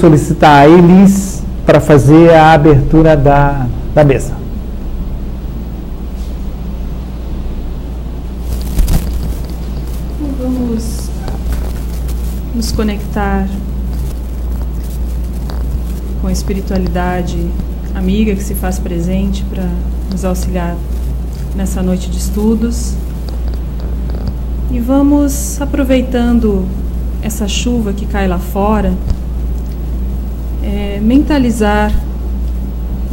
solicitar a Elis para fazer a abertura da mesa. Vamos nos conectar com a espiritualidade amiga que se faz presente para nos auxiliar nessa noite de estudos. E vamos, aproveitando essa chuva que cai lá fora, mentalizar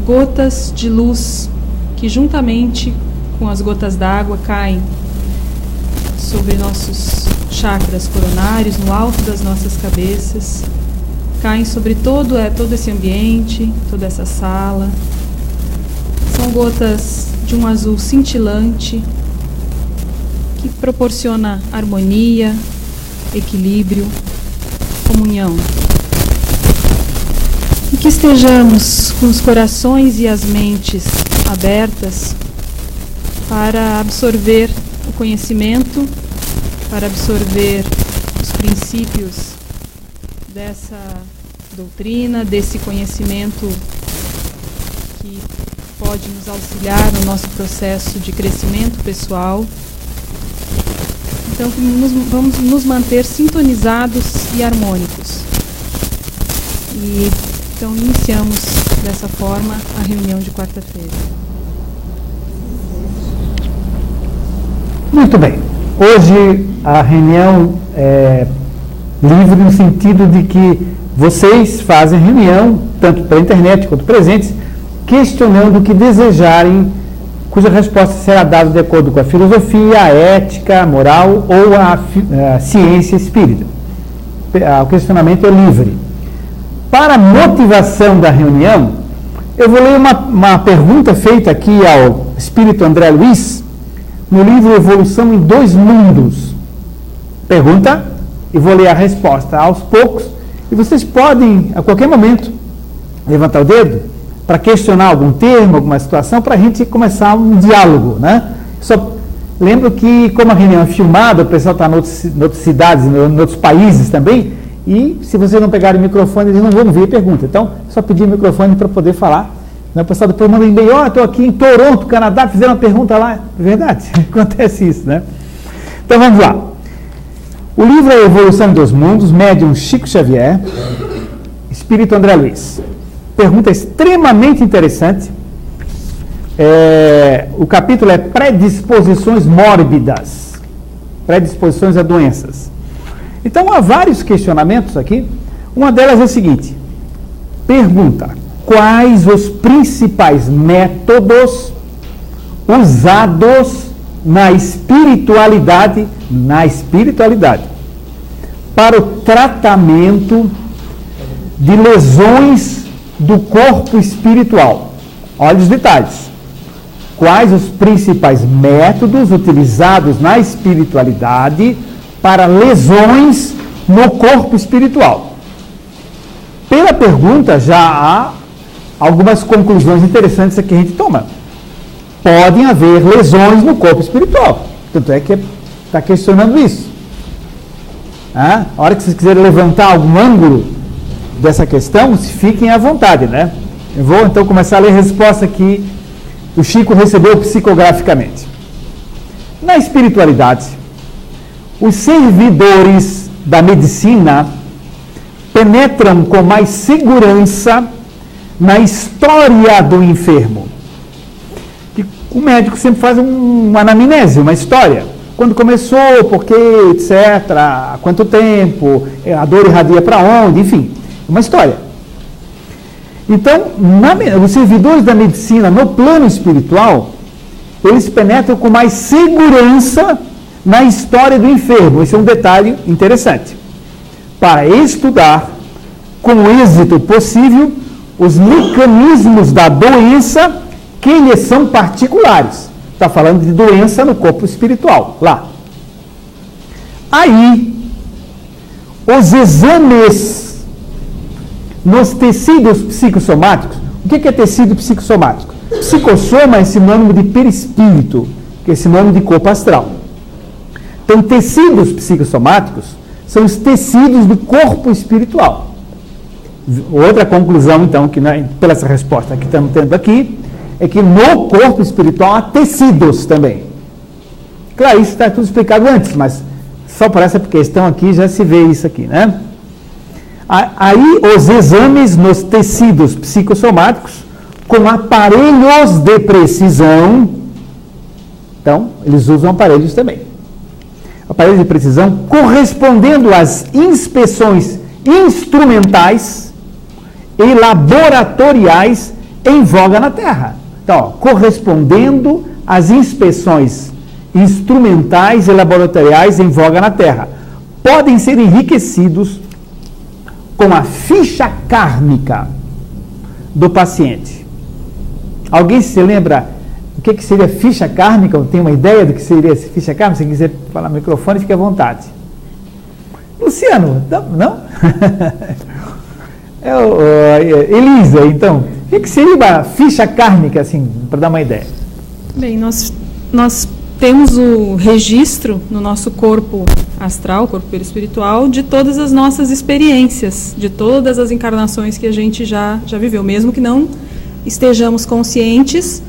gotas de luz que, juntamente com as gotas d'água, caem sobre nossos chakras coronários, no alto das nossas cabeças, caem sobre todo esse ambiente, toda essa sala. São gotas de um azul cintilante que proporciona harmonia, equilíbrio, comunhão. E que estejamos com os corações e as mentes abertas para absorver o conhecimento, para absorver os princípios dessa doutrina, desse conhecimento que pode nos auxiliar no nosso processo de crescimento pessoal. Então, vamos nos manter sintonizados e harmônicos. E então iniciamos dessa forma a reunião de quarta-feira. Muito bem. Hoje a reunião é livre no sentido de que vocês fazem reunião, tanto pela internet quanto presentes, questionando o que desejarem, cuja resposta será dada de acordo com a filosofia, a ética, a moral ou a ciência espírita. O questionamento é livre. Para a motivação da reunião, eu vou ler uma pergunta feita aqui ao espírito André Luiz, no livro Evolução em Dois Mundos. Pergunta, e vou ler a resposta aos poucos, e vocês podem, a qualquer momento, levantar o dedo para questionar algum termo, alguma situação, para a gente começar um diálogo, né? Só lembro que, como a reunião é filmada, o pessoal está em outras cidades, em outros países também, e se vocês não pegarem o microfone, eles não vão ver a pergunta. Então, só pedir o microfone para poder falar. O pessoal depois manda um e-mail, estou aqui em Toronto, Canadá, fizeram uma pergunta lá. É verdade, acontece isso, né? Então, vamos lá. O livro é A Evolução dos Mundos, médium Chico Xavier, espírito André Luiz. Pergunta extremamente interessante. O capítulo é Predisposições Mórbidas, predisposições a doenças. Então, há vários questionamentos aqui. Uma delas é a seguinte. Pergunta: quais os principais métodos usados na espiritualidade para o tratamento de lesões do corpo espiritual? Olha os detalhes. Quais os principais métodos utilizados na espiritualidade para lesões no corpo espiritual? Pela pergunta, já há algumas conclusões interessantes que a gente toma. Podem haver lesões no corpo espiritual. Tanto é que está questionando isso. A hora que vocês quiserem levantar algum ângulo dessa questão, fiquem à vontade, né? Eu vou então começar a ler a resposta que o Chico recebeu psicograficamente. Na espiritualidade, os servidores da medicina penetram com mais segurança na história do enfermo. Que o médico sempre faz uma anamnese, uma história. Quando começou, por quê, etc., há quanto tempo, a dor irradia para onde, enfim, uma história. Então, os servidores da medicina no plano espiritual, eles penetram com mais segurança na história do enfermo. Esse é um detalhe interessante. Para estudar, com o êxito possível, os mecanismos da doença que lhes são particulares. Está falando de doença no corpo espiritual, lá. Aí, os exames nos tecidos psicossomáticos. O que é tecido psicossomático? Psicossoma é sinônimo de perispírito, que é sinônimo de corpo astral. Então, tecidos psicossomáticos são os tecidos do corpo espiritual. outra conclusão, então, que pela essa resposta que estamos tendo aqui, é que no corpo espiritual há tecidos também. Claro, isso está tudo explicado antes, mas só por essa questão aqui já se vê isso aqui, né? Aí, os exames nos tecidos psicossomáticos com aparelhos de precisão, então, eles usam aparelhos também. Aparelhos de precisão correspondendo às inspeções instrumentais e laboratoriais em voga na Terra. Então, correspondendo às inspeções instrumentais e laboratoriais em voga na Terra. Podem ser enriquecidos com a ficha kármica do paciente. Alguém se lembra o que seria ficha kármica? Tem uma ideia do que seria ficha kármica? Se quiser falar no microfone, fique à vontade. Luciano, não? Elisa, então, o que seria uma ficha kármica, assim, para dar uma ideia? Bem, nós temos o registro no nosso corpo astral, corpo perispiritual, de todas as nossas experiências, de todas as encarnações que a gente já viveu, mesmo que não estejamos conscientes,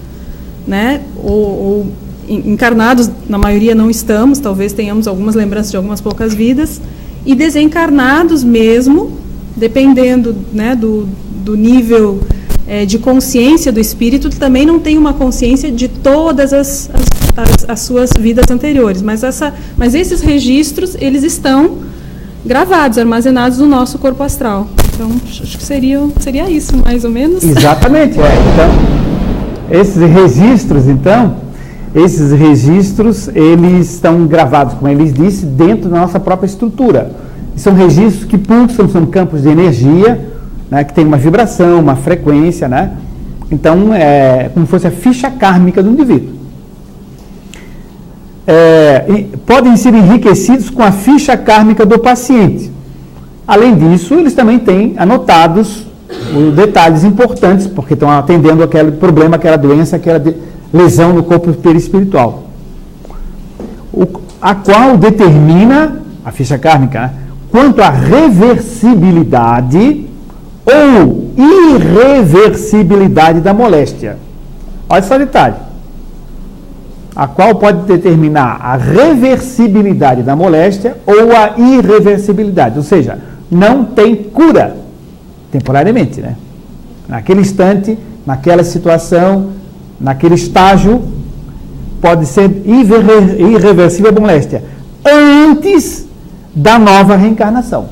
né, ou encarnados, na maioria não estamos, talvez tenhamos algumas lembranças de algumas poucas vidas, e desencarnados mesmo, dependendo, né, do nível de consciência do espírito, também não tem uma consciência de todas as suas vidas anteriores, mas esses registros, eles estão gravados, armazenados no nosso corpo astral. Então, acho que seria isso, mais ou menos. Exatamente. Então, esses registros, eles estão gravados, como eles disse, dentro da nossa própria estrutura. São registros que pulsam, são campos de energia, né, que tem uma vibração, uma frequência, né? Então, é como se fosse a ficha kármica do indivíduo. Podem ser enriquecidos com a ficha kármica do paciente. Além disso, eles também têm anotados os detalhes importantes, porque estão atendendo aquele problema, aquela doença, aquela lesão no corpo perispiritual, a qual determina, a ficha kármica, né, quanto à reversibilidade ou irreversibilidade da moléstia. Olha só o detalhe. A qual pode determinar a reversibilidade da moléstia ou a irreversibilidade. Ou seja, não tem cura, temporariamente, né? Naquele instante, naquela situação, naquele estágio, pode ser irreversível a moléstia antes da nova reencarnação.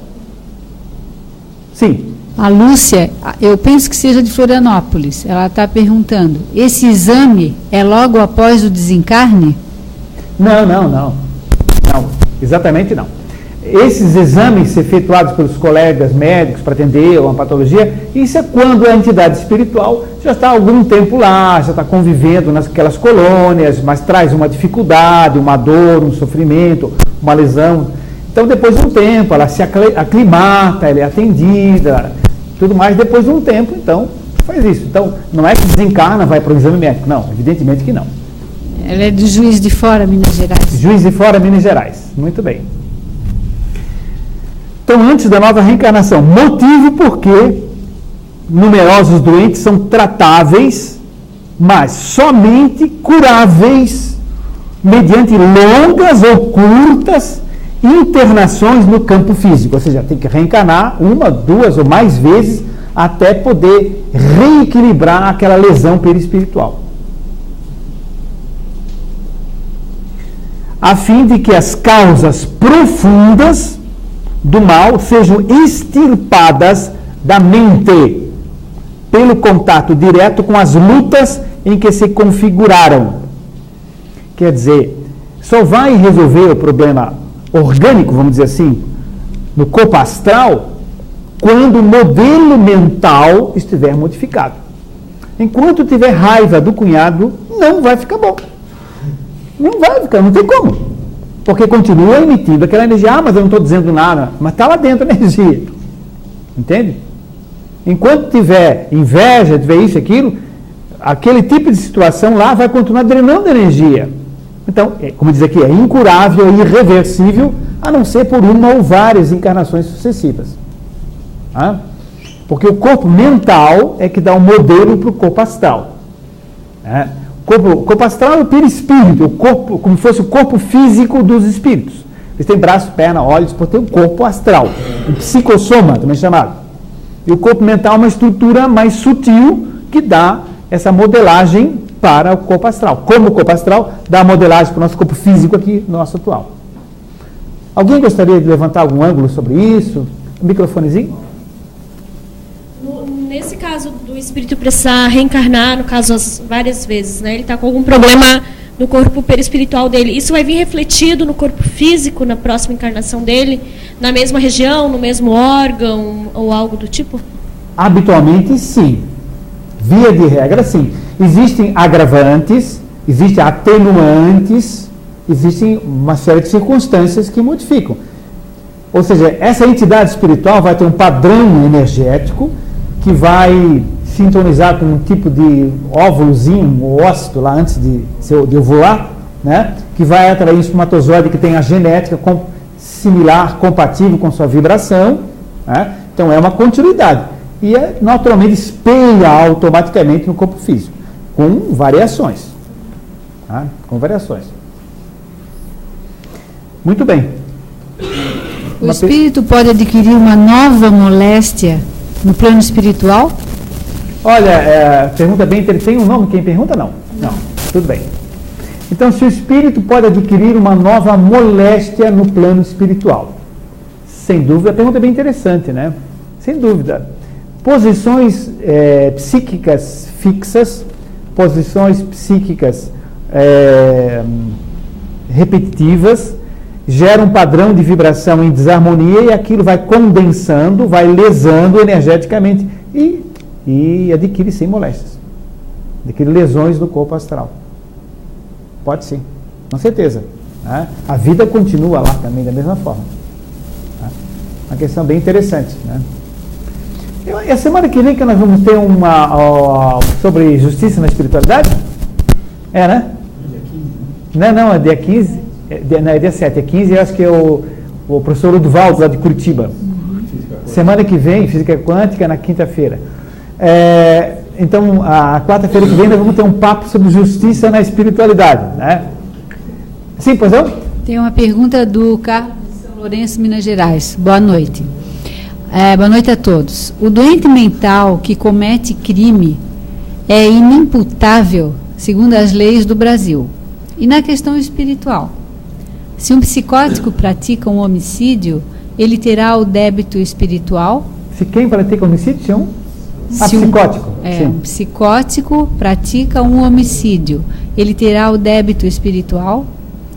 Sim. A Lúcia, eu penso que seja de Florianópolis, ela está perguntando, esse exame é logo após o desencarne? Não, exatamente não. Esses exames efetuados pelos colegas médicos para atender uma patologia, isso é quando a entidade espiritual já está há algum tempo lá, já está convivendo naquelas colônias, mas traz uma dificuldade, uma dor, um sofrimento, uma lesão. Então, depois de um tempo, ela se aclimata, ela é atendida, tudo mais. Depois de um tempo, então, faz isso. Então, não é que desencarna, vai para o exame médico. Não, evidentemente que não. Ela é de Juiz de Fora, Minas Gerais. Juiz de Fora, Minas Gerais. Muito bem. Então, antes da nova reencarnação, motivo porque numerosos doentes são tratáveis, mas somente curáveis mediante longas ou curtas internações no campo físico, ou seja, tem que reencarnar uma, duas ou mais vezes até poder reequilibrar aquela lesão perispiritual. A fim de que as causas profundas do mal sejam extirpadas da mente pelo contato direto com as lutas em que se configuraram. Quer dizer, só vai resolver o problema orgânico, vamos dizer assim, no corpo astral, quando o modelo mental estiver modificado. Enquanto tiver raiva do cunhado, não vai ficar bom. Não vai ficar, não tem como. Porque continua emitindo aquela energia. Ah, mas eu não estou dizendo nada. Mas está lá dentro a energia. Entende? Enquanto tiver inveja, tiver isso, aquilo, aquele tipo de situação lá vai continuar drenando energia. Então, como diz aqui, é incurável e irreversível, a não ser por uma ou várias encarnações sucessivas. Porque o corpo mental é que dá um modelo para o corpo astral. Né? O corpo astral é o perispírito, o corpo, como se fosse o corpo físico dos espíritos. Eles têm braço, perna, olhos, porque tem um corpo astral, um psicossoma, também chamado. E o corpo mental é uma estrutura mais sutil que dá essa modelagem para o corpo astral. Como o corpo astral dá a modelagem para o nosso corpo físico aqui, nosso atual. Alguém gostaria de levantar algum ângulo sobre isso? Um microfonezinho? Nesse caso do espírito precisar reencarnar, no caso várias vezes, né? Ele está com algum problema no corpo perispiritual dele. Isso vai vir refletido no corpo físico, na próxima encarnação dele, na mesma região, no mesmo órgão ou algo do tipo? Habitualmente, sim. Via de regra, sim. Existem agravantes, existem atenuantes, existem uma série de circunstâncias que modificam. Ou seja, essa entidade espiritual vai ter um padrão energético que vai sintonizar com um tipo de óvulozinho, um ócito lá antes de ovular, né? Que vai atrair um espermatozoide que tem a genética similar, compatível com sua vibração, né? Então é uma continuidade. E naturalmente espelha automaticamente no corpo físico, com variações. Tá? Com variações. Muito bem. O espírito pode adquirir uma nova moléstia no plano espiritual? Olha, pergunta bem, ele tem um nome? Quem pergunta, não. Não, tudo bem. Então, se o espírito pode adquirir uma nova moléstia no plano espiritual? Sem dúvida, a pergunta é bem interessante, né? Sem dúvida. Posições psíquicas fixas, posições psíquicas repetitivas, gera um padrão de vibração em desarmonia e aquilo vai condensando, vai lesando energeticamente e adquire sim moléstias. Adquire lesões do corpo astral. Pode sim, com certeza. Né? A vida continua lá também da mesma forma. Né? Uma questão bem interessante. Né? E a semana que vem que nós vamos ter uma sobre justiça na espiritualidade? É, né? Não, é dia 15. Não, é dia 7, é 15, eu acho que é o professor Ludvaldo, lá de Curitiba. Semana que vem, Física Quântica, na quinta-feira. Então, a quarta-feira que vem, nós vamos ter um papo sobre justiça na espiritualidade. Né? Sim, pois não? Tem uma pergunta do Carlos de São Lourenço, Minas Gerais. Boa noite. Boa noite a todos. O doente mental que comete crime é inimputável, segundo as leis do Brasil. E na questão espiritual? Se um psicótico pratica um homicídio, ele terá o débito espiritual? Se quem pratica homicídio? Psicótico. Um psicótico pratica um homicídio, ele terá o débito espiritual?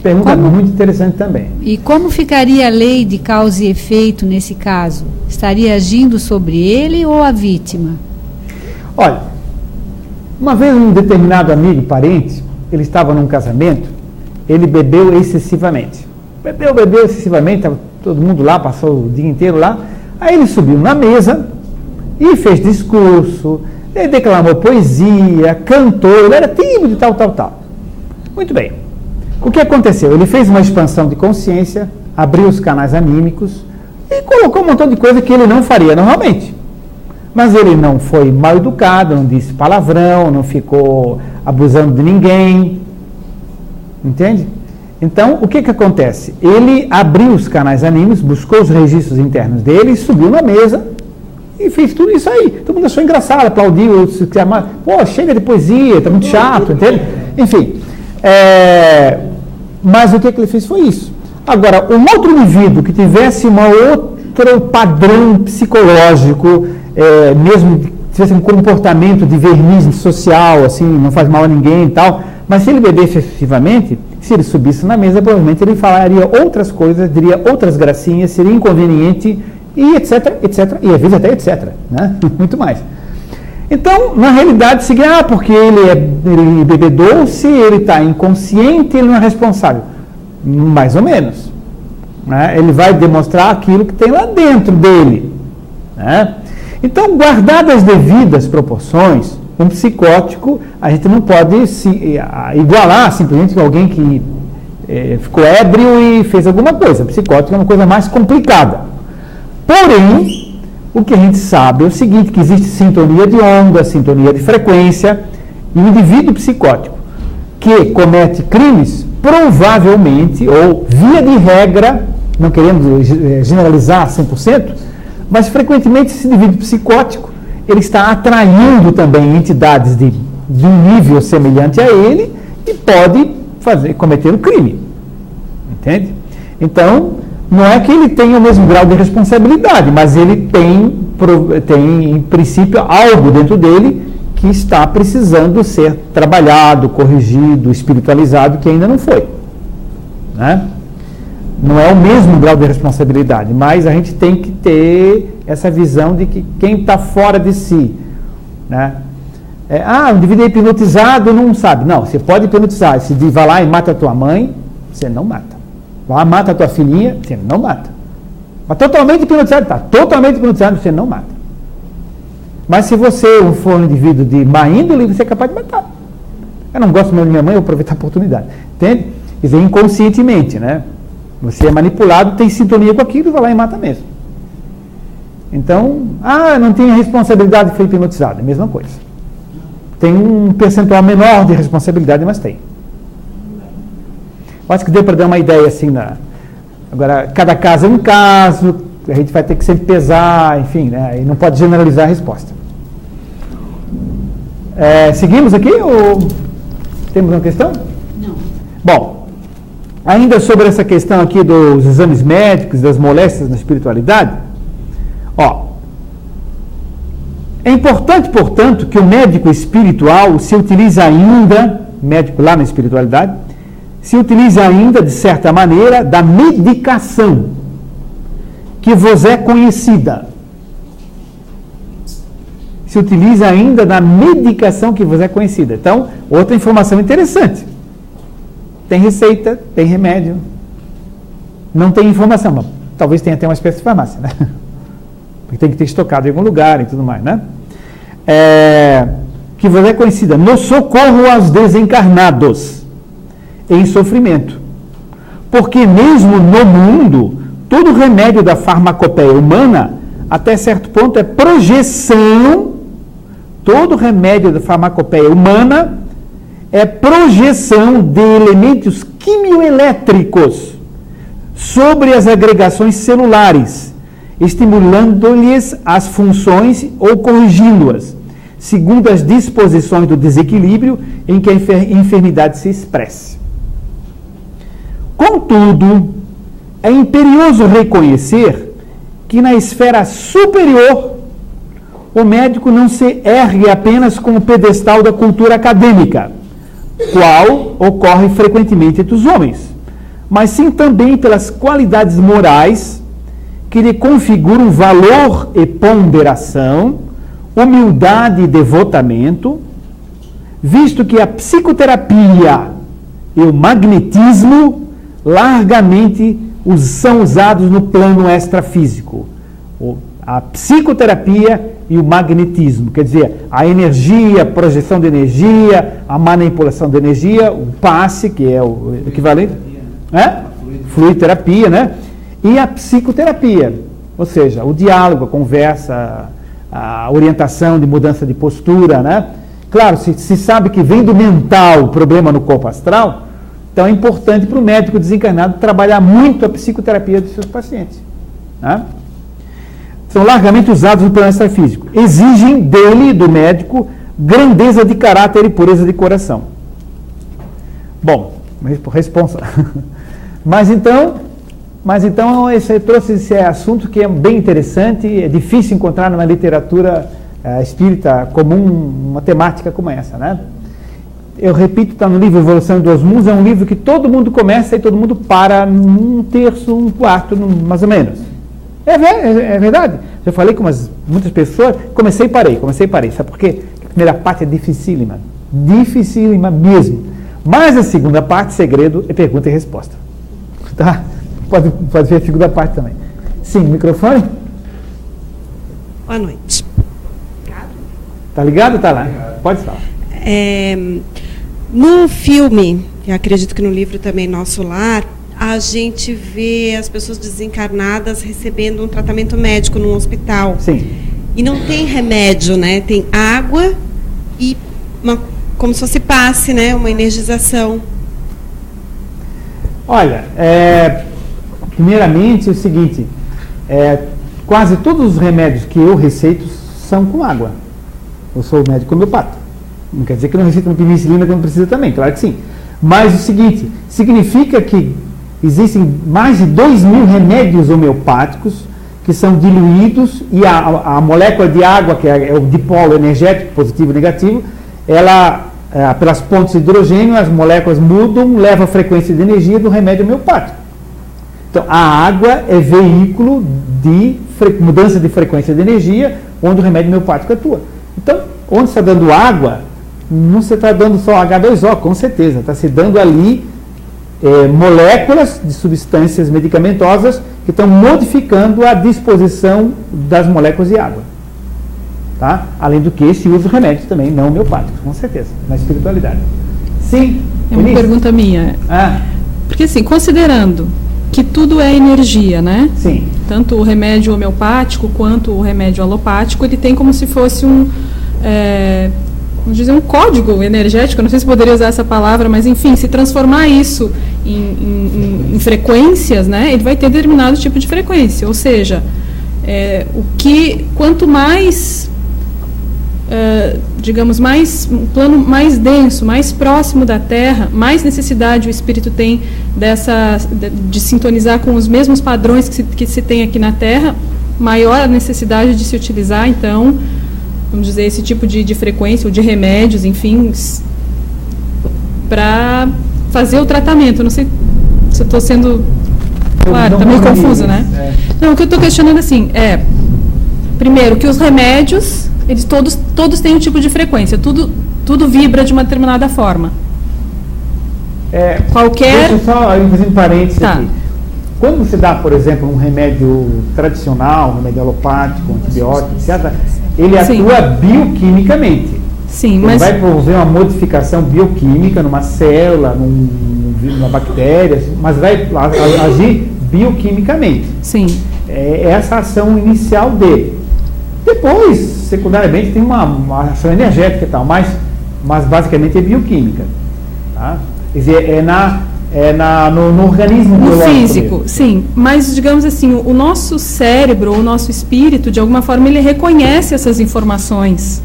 Pergunta muito interessante também. E como ficaria a lei de causa e efeito nesse caso? Estaria agindo sobre ele ou a vítima? Olha, uma vez um determinado amigo, parente, ele estava num casamento, ele bebeu excessivamente. Bebeu excessivamente, estava todo mundo lá, passou o dia inteiro lá. Aí ele subiu na mesa e fez discurso, ele declamou poesia, cantou, ele era tímido e tal. Muito bem. O que aconteceu? Ele fez uma expansão de consciência, abriu os canais anímicos e colocou um montão de coisa que ele não faria normalmente. Mas ele não foi mal educado, não disse palavrão, não ficou abusando de ninguém. Entende? Então, o que acontece? Ele abriu os canais anímicos, buscou os registros internos dele, subiu na mesa e fez tudo isso aí. Todo mundo achou engraçado, aplaudiu, pô, chega de poesia, tá muito chato, entende? Enfim. Mas o que ele fez foi isso. Agora, um outro indivíduo que tivesse outro padrão psicológico, mesmo que tivesse um comportamento de verniz social, assim, não faz mal a ninguém e tal, mas se ele bebesse excessivamente, se ele subisse na mesa, provavelmente ele falaria outras coisas, diria outras gracinhas, seria inconveniente, e etc, e às vezes até etc, né? Muito mais. Então, na realidade, porque ele bebedou, se ele está inconsciente, ele não é responsável. Mais ou menos. Né? Ele vai demonstrar aquilo que tem lá dentro dele. Né? Então, guardadas as devidas proporções, um psicótico, a gente não pode igualar simplesmente com alguém que ficou ébrio e fez alguma coisa. Psicótico é uma coisa mais complicada. Porém, O que a gente sabe é o seguinte, que existe sintonia de onda, sintonia de frequência, e o indivíduo psicótico que comete crimes, provavelmente, ou via de regra, não queremos generalizar 100%, mas frequentemente esse indivíduo psicótico, ele está atraindo também entidades de um nível semelhante a ele e pode cometer um crime. Entende? Então, não é que ele tenha o mesmo grau de responsabilidade, mas ele tem em princípio, algo dentro dele que está precisando ser trabalhado, corrigido, espiritualizado, que ainda não foi. Né? Não é o mesmo grau de responsabilidade, mas a gente tem que ter essa visão de que quem está fora de si, né? O indivíduo é hipnotizado, não sabe. Não, você pode hipnotizar. Se vai lá e mata a tua mãe, você não mata. Vai lá, mata a tua filhinha, você não mata. Mas totalmente hipnotizado, totalmente hipnotizado, você não mata. Mas se você for um indivíduo de má índole, você é capaz de matar. Eu não gosto mesmo de minha mãe, eu vou aproveitar a oportunidade. Entende? Isso é inconscientemente, né? Você é manipulado, tem sintonia com aquilo, vai lá e mata mesmo. Então, não tem responsabilidade de ser hipnotizado, é a mesma coisa. Tem um percentual menor de responsabilidade, mas tem. Eu acho que deu para dar uma ideia assim. Agora, cada caso é um caso, a gente vai ter que sempre pesar, enfim, né? E não pode generalizar a resposta. Seguimos aqui ou temos uma questão? Não. Bom, ainda sobre essa questão aqui dos exames médicos, das moléstias na espiritualidade, é importante, portanto, que o médico espiritual se utilize ainda, médico lá na espiritualidade, se utilize ainda, de certa maneira, da medicação que vos é conhecida. Se utiliza ainda da medicação que vos é conhecida. Então, outra informação interessante. Tem receita, tem remédio. Não tem informação, mas talvez tenha até uma espécie de farmácia, né? Porque tem que ter estocado em algum lugar e tudo mais, né? Que vos é conhecida no socorro aos desencarnados em sofrimento. Porque mesmo no mundo, todo remédio da farmacopeia humana, até certo ponto, é projeção. Todo remédio da farmacopeia humana é projeção de elementos quimioelétricos sobre as agregações celulares, estimulando-lhes as funções ou corrigindo-as, segundo as disposições do desequilíbrio em que a enfermidade se expresse. Contudo, é imperioso reconhecer que na esfera superior o médico não se ergue apenas como pedestal da cultura acadêmica, qual ocorre frequentemente entre os homens, mas sim também pelas qualidades morais que lhe configuram valor e ponderação, humildade e devotamento, visto que a psicoterapia e o magnetismo largamente são usados no plano extrafísico. A psicoterapia e o magnetismo, quer dizer, a energia, a projeção de energia, a manipulação de energia, o passe, que é o equivalente, fluidoterapia, né? E a psicoterapia, ou seja, o diálogo, a conversa, a orientação de mudança de postura, né? Claro, se sabe que vem do mental o problema no corpo astral, então é importante para o médico desencarnado trabalhar muito a psicoterapia dos seus pacientes, né? São largamente usados no plano extrafísico. Exigem dele, do médico, grandeza de caráter e pureza de coração. Bom, responsa. Mas então eu trouxe esse assunto que é bem interessante, é difícil encontrar na literatura espírita comum uma temática como essa, né? Eu repito, está no livro Evolução dos Mundos, é um livro que todo mundo começa e todo mundo para num terço, um quarto, mais ou menos. É verdade. Já falei com muitas pessoas, comecei e parei. Sabe por quê? A primeira parte é dificílima mesmo. Mas a segunda parte, segredo, é pergunta e resposta. Tá? Pode ver a segunda parte também. Sim, microfone? Boa noite. Tá ligado? Tá lá. Pode falar. No filme, eu acredito que no livro também, Nosso Lar, a gente vê as pessoas desencarnadas recebendo um tratamento médico num hospital. Sim. E não tem remédio, né? Tem água e como se fosse passe, né? Uma energização. Olha, primeiramente é o seguinte, quase todos os remédios que eu receito são com água. Eu sou médico homeopata. Não quer dizer que eu não receito uma penicilina que não precisa também, claro que sim. Mas o seguinte, significa que existem mais de 2.000 remédios homeopáticos que são diluídos e a molécula de água, que é o dipolo energético, positivo e negativo, ela, pelas pontes de hidrogênio, as moléculas mudam, levam a frequência de energia do remédio homeopático. Então, a água é veículo de mudança de frequência de energia, onde o remédio homeopático atua. Então, onde você está dando água, não se está dando só H2O, com certeza, está se dando ali moléculas de substâncias medicamentosas que estão modificando a disposição das moléculas de água. Tá? Além do que se usa remédios também não homeopáticos, com certeza, na espiritualidade. Sim. É uma pergunta minha. Porque assim, considerando que tudo é energia, né? Sim. Tanto o remédio homeopático quanto o remédio alopático, ele tem como se fosse vamos dizer, um código energético, não sei se poderia usar essa palavra, mas enfim, se transformar isso em frequências, né, ele vai ter determinado tipo de frequência, ou seja, quanto mais, digamos, um plano mais denso, mais próximo da Terra, mais necessidade o espírito tem de sintonizar com os mesmos padrões que se tem aqui na Terra, maior a necessidade de se utilizar, então, vamos dizer, esse tipo de frequência, ou de remédios, enfim, para fazer o tratamento. Não sei se eu estou sendo... Claro, está meio confuso, né? Não, o que eu estou questionando assim primeiro, que os remédios, eles todos têm um tipo de frequência, tudo vibra de uma determinada forma. Qualquer... Deixa eu só fazer um parênteses aqui. Quando você dá, por exemplo, um remédio tradicional, um remédio alopático, um antibiótico, etc., ele atua bioquimicamente. Sim, ele vai promover uma modificação bioquímica numa célula, numa bactéria, mas vai agir bioquimicamente. Sim. Essa ação inicial dele. Depois, secundariamente, tem uma ação energética e tal, mas basicamente é bioquímica. Tá? Quer dizer, no organismo biológico. No físico, mesmo. Sim. Mas, digamos assim, o nosso cérebro, o nosso espírito, de alguma forma, ele reconhece essas informações.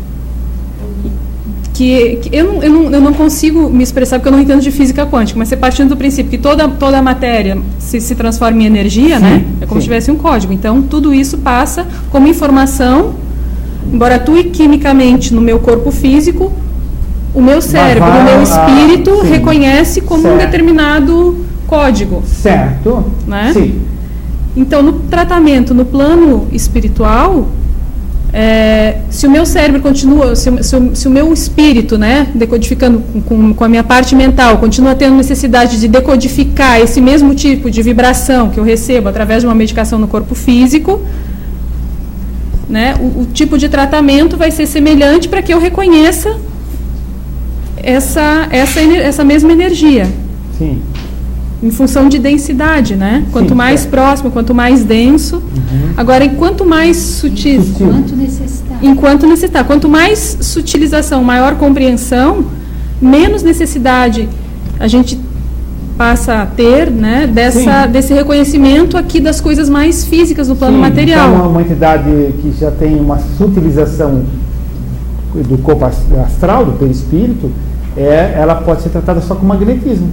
Que eu não consigo me expressar, porque eu não entendo de física quântica, mas você partindo do princípio que toda a matéria se transforma em energia, sim, né? É como se tivesse um código. Então, tudo isso passa como informação, embora atue quimicamente no meu corpo físico, o meu cérebro, o meu espírito reconhece como um determinado código. Certo. Né? Sim. Então, no tratamento, no plano espiritual, se o meu cérebro continua, se o meu espírito, né, decodificando com a minha parte mental, continua tendo necessidade de decodificar esse mesmo tipo de vibração que eu recebo através de uma medicação no corpo físico, né, o tipo de tratamento vai ser semelhante para que eu reconheça essa mesma energia. Sim. Em função de densidade, né? Quanto mais próximo, quanto mais denso. Agora, enquanto mais sutil. Enquanto necessitar. Quanto mais sutilização, maior compreensão, menos necessidade a gente passa a ter, né? Desse reconhecimento aqui das coisas mais físicas do plano material. Então, uma entidade que já tem uma sutilização do corpo astral, do perispírito, ela pode ser tratada só com magnetismo.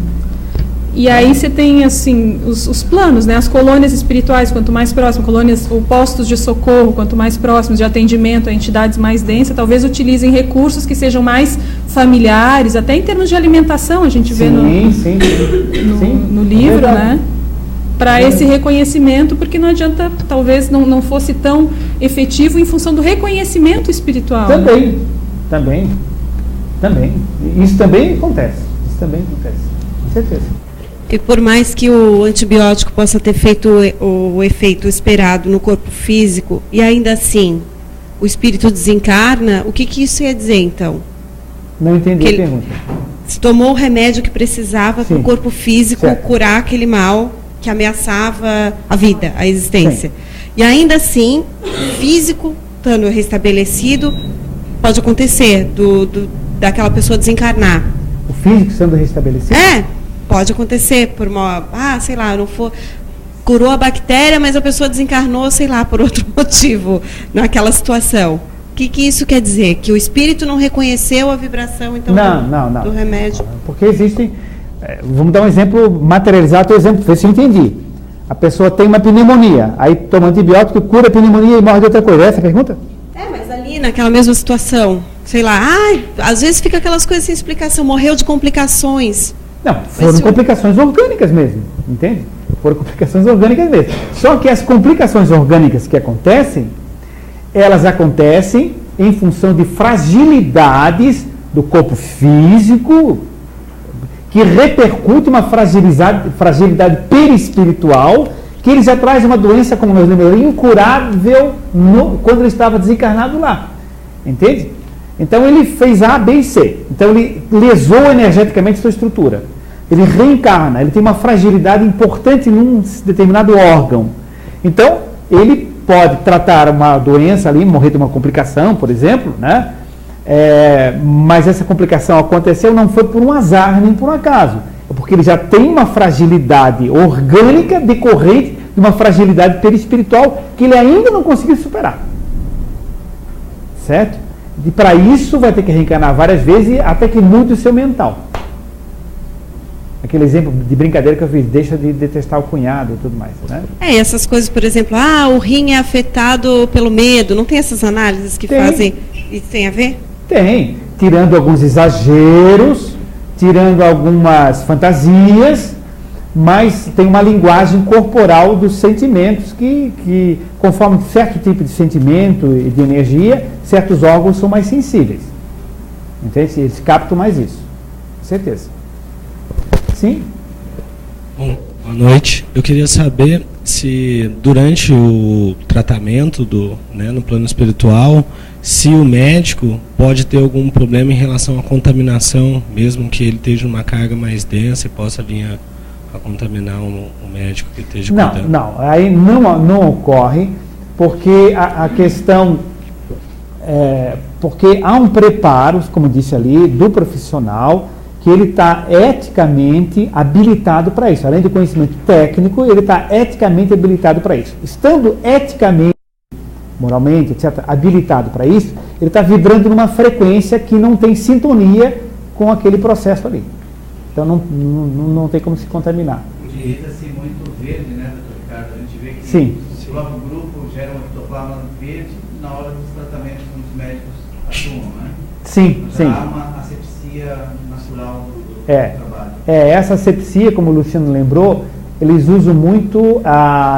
E aí você tem assim os planos, né? As colônias espirituais, quanto mais próximas, colônias ou postos de socorro, quanto mais próximos de atendimento a entidades mais densas, talvez utilizem recursos que sejam mais familiares, até em termos de alimentação, a gente vê no livro, né? Para esse reconhecimento, porque não adianta, talvez não fosse tão efetivo em função do reconhecimento espiritual. Também. Isso também acontece, com certeza. E por mais que o antibiótico possa ter feito o efeito esperado no corpo físico, e ainda assim o espírito desencarna, o que isso ia dizer, então? Não entendi a pergunta. Se tomou o remédio que precisava para o corpo físico certo. curar aquele mal que ameaçava a vida, a existência. Sim. E ainda assim, físico, estando restabelecido, pode acontecer daquela pessoa desencarnar. O físico sendo restabelecido? Pode acontecer por uma... sei lá, não for... Curou a bactéria, mas a pessoa desencarnou, sei lá, por outro motivo, naquela situação. O que isso quer dizer? Que o espírito não reconheceu a vibração, então, do remédio? Porque existem... vamos dar um exemplo, materializar o teu exemplo, ver se eu entendi. A pessoa tem uma pneumonia, aí toma antibiótico, cura a pneumonia e morre de outra coisa. Essa é a pergunta? Mas ali, naquela mesma situação, sei lá, às vezes fica aquelas coisas sem explicação, morreu de complicações. Não, foram complicações orgânicas mesmo, entende? Foram complicações orgânicas mesmo. Só que as complicações orgânicas que acontecem, elas acontecem em função de fragilidades do corpo físico, que repercute uma fragilidade perispiritual, que ele já traz uma doença, como nós lembramos, incurável quando ele estava desencarnado lá. Entende? Então ele fez A, B e C. Então ele lesou energeticamente sua estrutura. Ele reencarna, ele tem uma fragilidade importante num determinado órgão. Então ele pode tratar uma doença ali, morrer de uma complicação, por exemplo, né? Mas essa complicação aconteceu não foi por um azar nem por um acaso, é porque ele já tem uma fragilidade orgânica decorrente de uma fragilidade perispiritual que ele ainda não conseguiu superar, certo? E para isso vai ter que reencarnar várias vezes até que mude o seu mental. Aquele exemplo de brincadeira que eu fiz, deixa de detestar o cunhado e tudo mais, né? Essas coisas, por exemplo, o rim é afetado pelo medo, não tem essas análises que fazem, isso tem a ver? Tem, tirando alguns exageros, tirando algumas fantasias, mas tem uma linguagem corporal dos sentimentos que conforme certo tipo de sentimento e de energia, certos órgãos são mais sensíveis. Entende? Eles captam mais isso, com certeza. Sim? Bom, boa noite. Eu queria saber se durante o tratamento no plano espiritual, se o médico pode ter algum problema em relação à contaminação, mesmo que ele esteja numa carga mais densa e possa vir a contaminar o médico que esteja cuidando. Não, aí não ocorre, porque a questão porque há um preparo, como disse ali, do profissional, que ele está eticamente habilitado para isso. Além do conhecimento técnico, ele está eticamente habilitado para isso. Estando eticamente, moralmente, etc., habilitado para isso, ele está vibrando numa frequência que não tem sintonia com aquele processo ali. Então não tem como se contaminar. Utiliza-se muito verde, né, doutor Ricardo? A gente vê que Sim. O próprio grupo gera um ectoplasma verde na hora dos tratamentos que os médicos atuam, né? Sim, Já sim. há uma asepsia natural do trabalho. Essa asepsia, como o Luciano lembrou, eles usam muito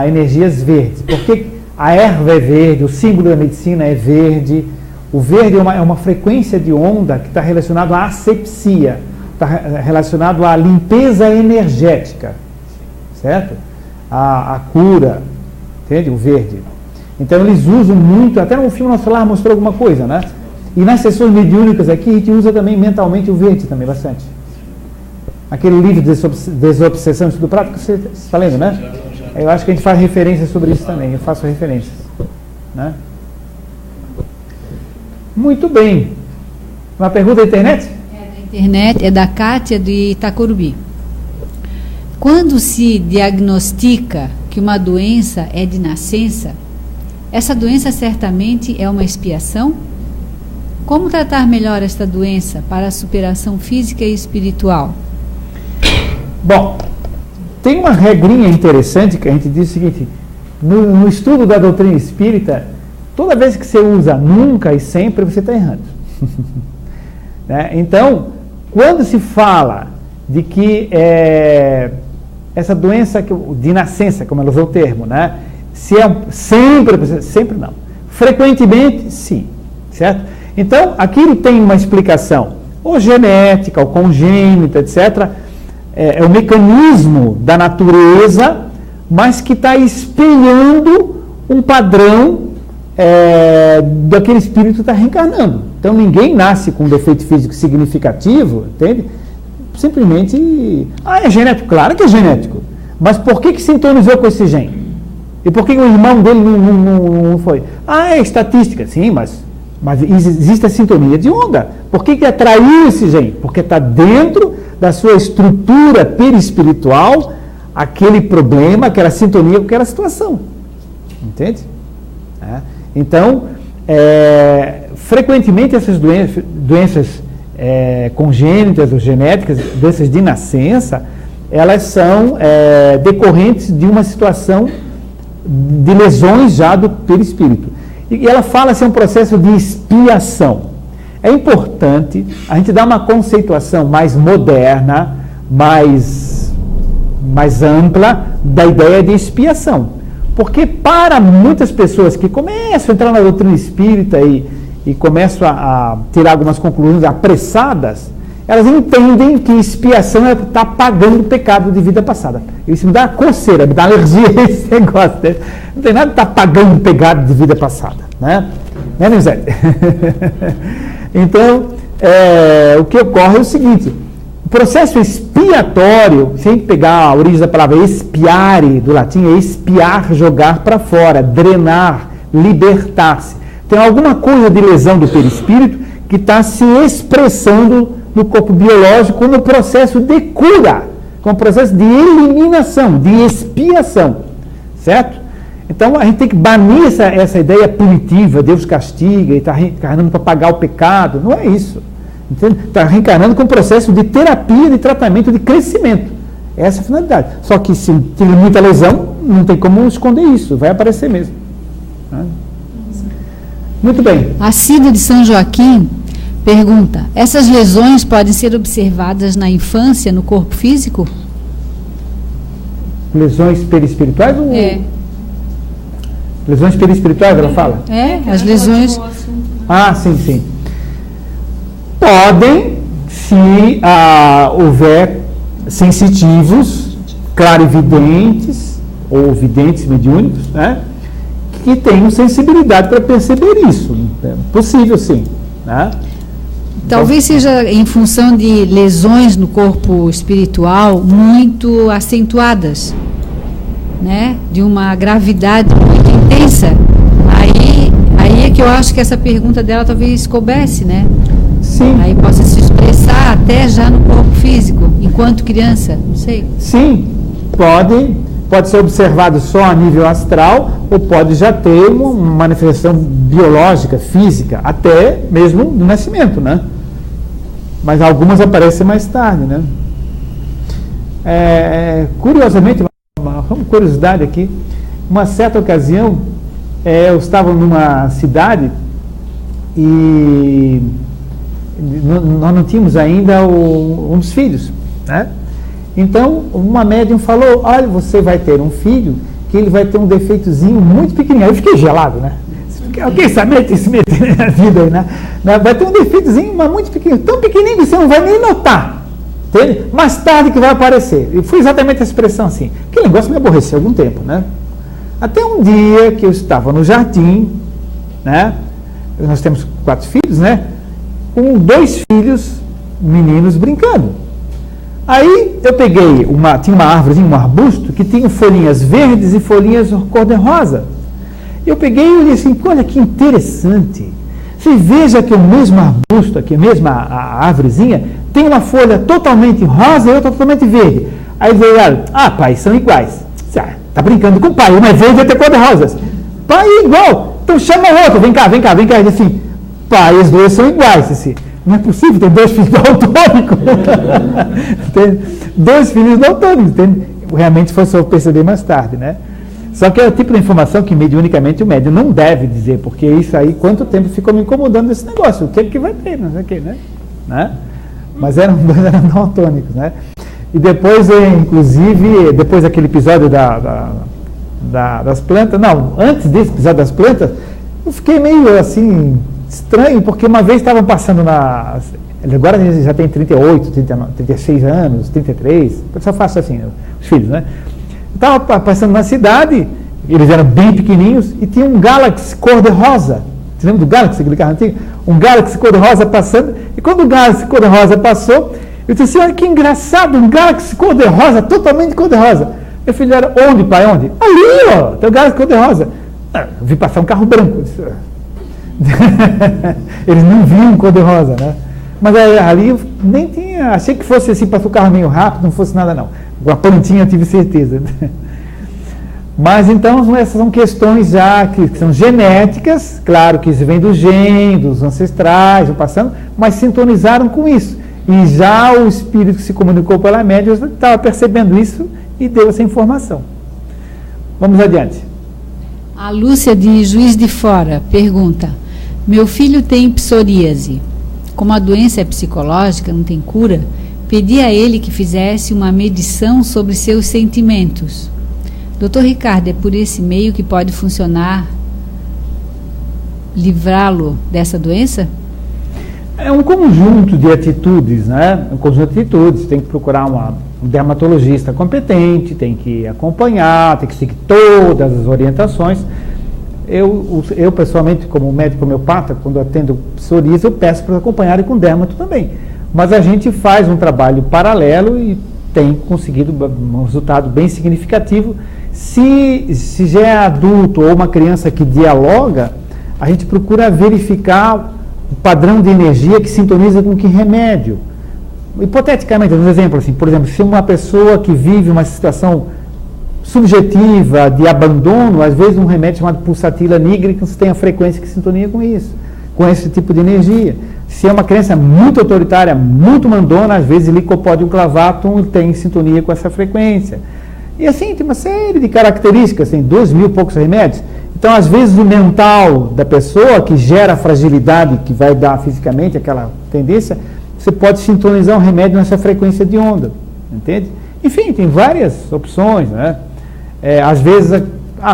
energias verdes, porque a erva é verde, o símbolo da medicina é verde. O verde é uma frequência de onda que está relacionado à asepsia, está relacionado à limpeza energética, certo? A cura, entende? O verde. Então eles usam muito, até no filme Nosso Lar mostrou alguma coisa, né? E nas sessões mediúnicas aqui a gente usa também mentalmente o verde também, bastante. Aquele livro Desobsessão e Estudo Prático, você está lendo, né? Eu acho que a gente faz referência sobre isso também, eu faço referências, né? Muito bem. Uma pergunta da internet? Da internet, é da Kátia de Itacorubi. Quando se diagnostica que uma doença é de nascença, essa doença certamente é uma expiação? Como tratar melhor esta doença para a superação física e espiritual? Bom, tem uma regrinha interessante que a gente diz o seguinte: no estudo da doutrina espírita, toda vez que você usa nunca e sempre, você está errando. Né? Então, quando se fala de que essa doença de nascença, como ela usou o termo, né? Se é sempre não. Frequentemente, sim. Certo? Então, aquilo tem uma explicação, ou genética, ou congênita, etc. É o mecanismo da natureza, mas que está espelhando um padrão daquele espírito que está reencarnando. Então, ninguém nasce com um defeito físico significativo, entende? simplesmente, é genético, claro que é genético, mas por que sintonizou com esse gene? E por que o irmão dele não foi? É estatística, sim, mas existe a sintonia de onda. Por que atraiu esse gene? Porque está dentro da sua estrutura perispiritual aquele problema, aquela sintonia com aquela situação. Entende? Então, frequentemente essas doenças congênitas ou genéticas, doenças de nascença, elas são decorrentes de uma situação de lesões já do perispírito. E ela fala assim, um processo de expiação. É importante a gente dar uma conceituação mais moderna, mais ampla da ideia de expiação. Porque para muitas pessoas que começam a entrar na doutrina espírita e começam a tirar algumas conclusões apressadas, elas entendem que expiação é estar pagando o pecado de vida passada. Isso me dá coceira, me dá alergia a esse negócio. Né? Não tem nada de estar pagando o pecado de vida passada. Né, Nizete? Então, o que ocorre é o seguinte: o processo expiatório, se a gente pegar a origem da palavra expiare, do latim, é expiar, jogar para fora, drenar, libertar-se. Tem alguma coisa de lesão do perispírito que está se expressando no corpo biológico no processo de cura, com o processo de eliminação, de expiação, certo? Então a gente tem que banir essa ideia punitiva, Deus castiga e está reencarnando para pagar o pecado. Não é isso. Está reencarnando com um processo de terapia, de tratamento, de crescimento. Essa é a finalidade. Só que se tem muita lesão, não tem como esconder isso, vai aparecer mesmo. Muito bem. A Cida de São Joaquim pergunta: essas lesões podem ser observadas na infância, no corpo físico? Lesões perispirituais? Lesões perispirituais, ela fala? As lesões... Sim. Podem, se houver sensitivos, clarividentes, ou videntes mediúnicos, né, que tenham sensibilidade para perceber isso. É possível, sim. Né? Talvez seja em função de lesões no corpo espiritual muito acentuadas, né? De uma gravidade muito intensa. Aí é que eu acho que essa pergunta dela talvez coubesse, né? Sim. Aí possa se expressar até já no corpo físico, enquanto criança, não sei. Sim, pode ser observado só a nível astral, ou pode já ter uma manifestação biológica, física, até mesmo no nascimento, né? Mas algumas aparecem mais tarde, né? Curiosamente, uma curiosidade aqui, uma certa ocasião, eu estava numa cidade e nós não tínhamos ainda uns filhos, né? Então, uma médium falou: olha, você vai ter um filho que ele vai ter um defeitozinho muito pequenininho. Aí eu fiquei gelado, né? Alguém sabe se meter na vida aí, né? Vai ter um defeitozinho, mas muito pequenininho, tão pequenininho que você não vai nem notar. Entende? Mais tarde que vai aparecer. E foi exatamente a expressão assim. Aquele negócio me aborreceu algum tempo, né? Até um dia que eu estava no jardim, né? Nós temos 4 filhos, né? Com 2 filhos meninos brincando. Aí eu peguei, tinha uma árvore, um arbusto, que tinha folhinhas verdes e folhinhas cor-de-rosa. Eu peguei e olhei assim: olha que interessante. Você veja que o mesmo arbusto aqui, a mesma árvorezinha, tem uma folha totalmente rosa e outra totalmente verde. Aí veio ela: pai, são iguais. Tá brincando com o pai, uma é verde e outra é cor-de-rosa. Pai, é igual. Então chama o outro, vem cá. Ele disse assim: pai, os 2 são iguais. Assim, não é possível ter 2 filhos daltônicos. 2 filhos daltônicos. Realmente foi só perceber mais tarde, né? Só que é o tipo de informação que mediunicamente o médium não deve dizer, porque isso aí, quanto tempo ficou me incomodando esse negócio, o que vai ter, não sei o que, né? Mas eram daltônicos, né? E depois, inclusive, depois daquele episódio das plantas, antes desse episódio das plantas, eu fiquei meio assim, estranho, porque uma vez estavam passando agora ele já tem 38, 39, 36 anos, 33, o pessoal faz assim, os filhos, né? Estava passando na cidade, eles eram bem pequenininhos, e tinha um Galaxy cor-de-rosa. Você lembra do Galaxy, aquele carro antigo? Um Galaxy cor-de-rosa passando, e quando o Galaxy cor-de-rosa passou, Eu disse assim, olha que engraçado, um Galaxy cor-de-rosa, totalmente cor-de-rosa. Meu filho era, onde, pai, onde? Ali, ó, tem o Galaxy cor-de-rosa. Eu vi passar um carro branco. Eles não viam cor-de-rosa, né? Mas ali eu nem tinha, achei que fosse assim, passou o carro meio rápido, não fosse nada não. Com a plantinha eu tive certeza. Mas então essas são questões já que são genéticas, claro que isso vem do gene, dos ancestrais, passando, mas sintonizaram com isso. E já o espírito que se comunicou pela média estava percebendo isso e deu essa informação. Vamos adiante. A Lúcia de Juiz de Fora pergunta: meu filho tem psoríase. Como a doença é psicológica, não tem cura, pedi a ele que fizesse uma medição sobre seus sentimentos. Dr. Ricardo, é por esse meio que pode funcionar, livrá-lo dessa doença? É um conjunto de atitudes, né? Um conjunto de atitudes. Tem que procurar um dermatologista competente, tem que acompanhar, tem que seguir todas as orientações. Eu pessoalmente, como médico homeopata, quando atendo psoríase, eu peço para acompanharem com dermato também. Mas a gente faz um trabalho paralelo e tem conseguido um resultado bem significativo. Se já é adulto ou uma criança que dialoga, a gente procura verificar o padrão de energia que sintoniza com que remédio. Hipoteticamente, um exemplo assim, por exemplo, se uma pessoa que vive uma situação subjetiva de abandono, às vezes um remédio chamado pulsatila nigricans tem a frequência que sintonia com isso, com esse tipo de energia. Se é uma crença muito autoritária, muito mandona, às vezes licopódio clavatum tem sintonia com essa frequência. E assim, tem uma série de características, tem 2.000 e poucos remédios. Então, às vezes, o mental da pessoa, que gera a fragilidade que vai dar fisicamente aquela tendência, você pode sintonizar um remédio nessa frequência de onda, entende? Enfim, tem várias opções, né? Às vezes,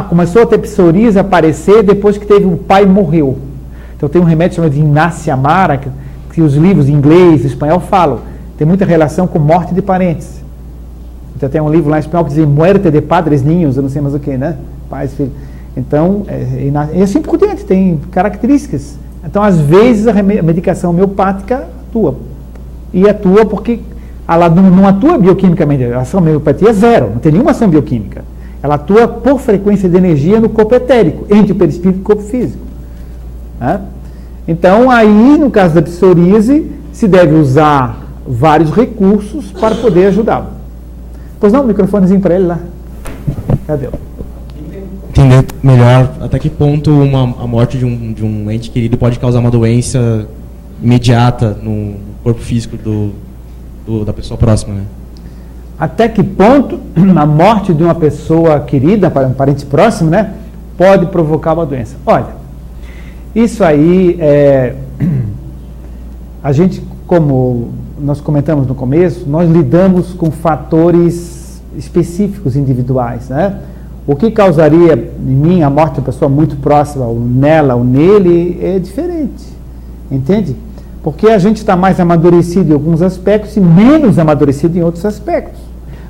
começou a ter psoríase aparecer depois que o pai morreu. Então, tem um remédio chamado de Inácia Amara, que os livros em inglês e espanhol falam. Tem muita relação com morte de parentes. Então, tem um livro lá em espanhol que diz Muerte de Padres Ninhos, eu não sei mais o que, né? Pais, filhos. Então, é assim por diante, tem características. Então, às vezes, a medicação homeopática atua. E atua porque ela não atua bioquimicamente. A ação homeopatia é zero, não tem nenhuma ação bioquímica. Ela atua por frequência de energia no corpo etérico, entre o perispírito e o corpo físico. Né? Então, aí, no caso da psoríase, se deve usar vários recursos para poder ajudá-lo. Pois não, um microfonezinho para ele lá. Cadê? Entender melhor até que ponto a morte de um ente querido pode causar uma doença imediata no corpo físico da pessoa próxima, né? Até que ponto a morte de uma pessoa querida, um parente próximo, né, pode provocar uma doença? Olha, isso aí a gente, como nós comentamos no começo, nós lidamos com fatores específicos individuais, né? O que causaria em mim a morte de uma pessoa muito próxima, ou nela ou nele, é diferente, entende? Porque a gente está mais amadurecido em alguns aspectos e menos amadurecido em outros aspectos.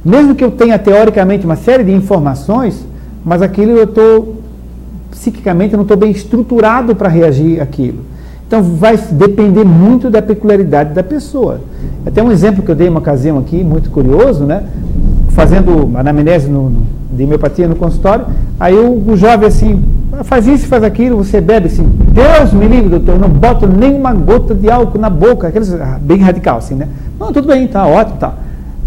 Mesmo que eu tenha teoricamente uma série de informações, mas aquilo psiquicamente eu não estou bem estruturado para reagir àquilo. Então vai depender muito da peculiaridade da pessoa. Até um exemplo que eu dei em uma ocasião aqui, muito curioso, né? Fazendo anamnese de homeopatia no consultório, aí o jovem assim, faz isso, faz aquilo, você bebe assim, Deus me livre, doutor, eu não boto nenhuma gota de álcool na boca, aqueles bem radical assim, né? Não, tudo bem, tá ótimo, tá.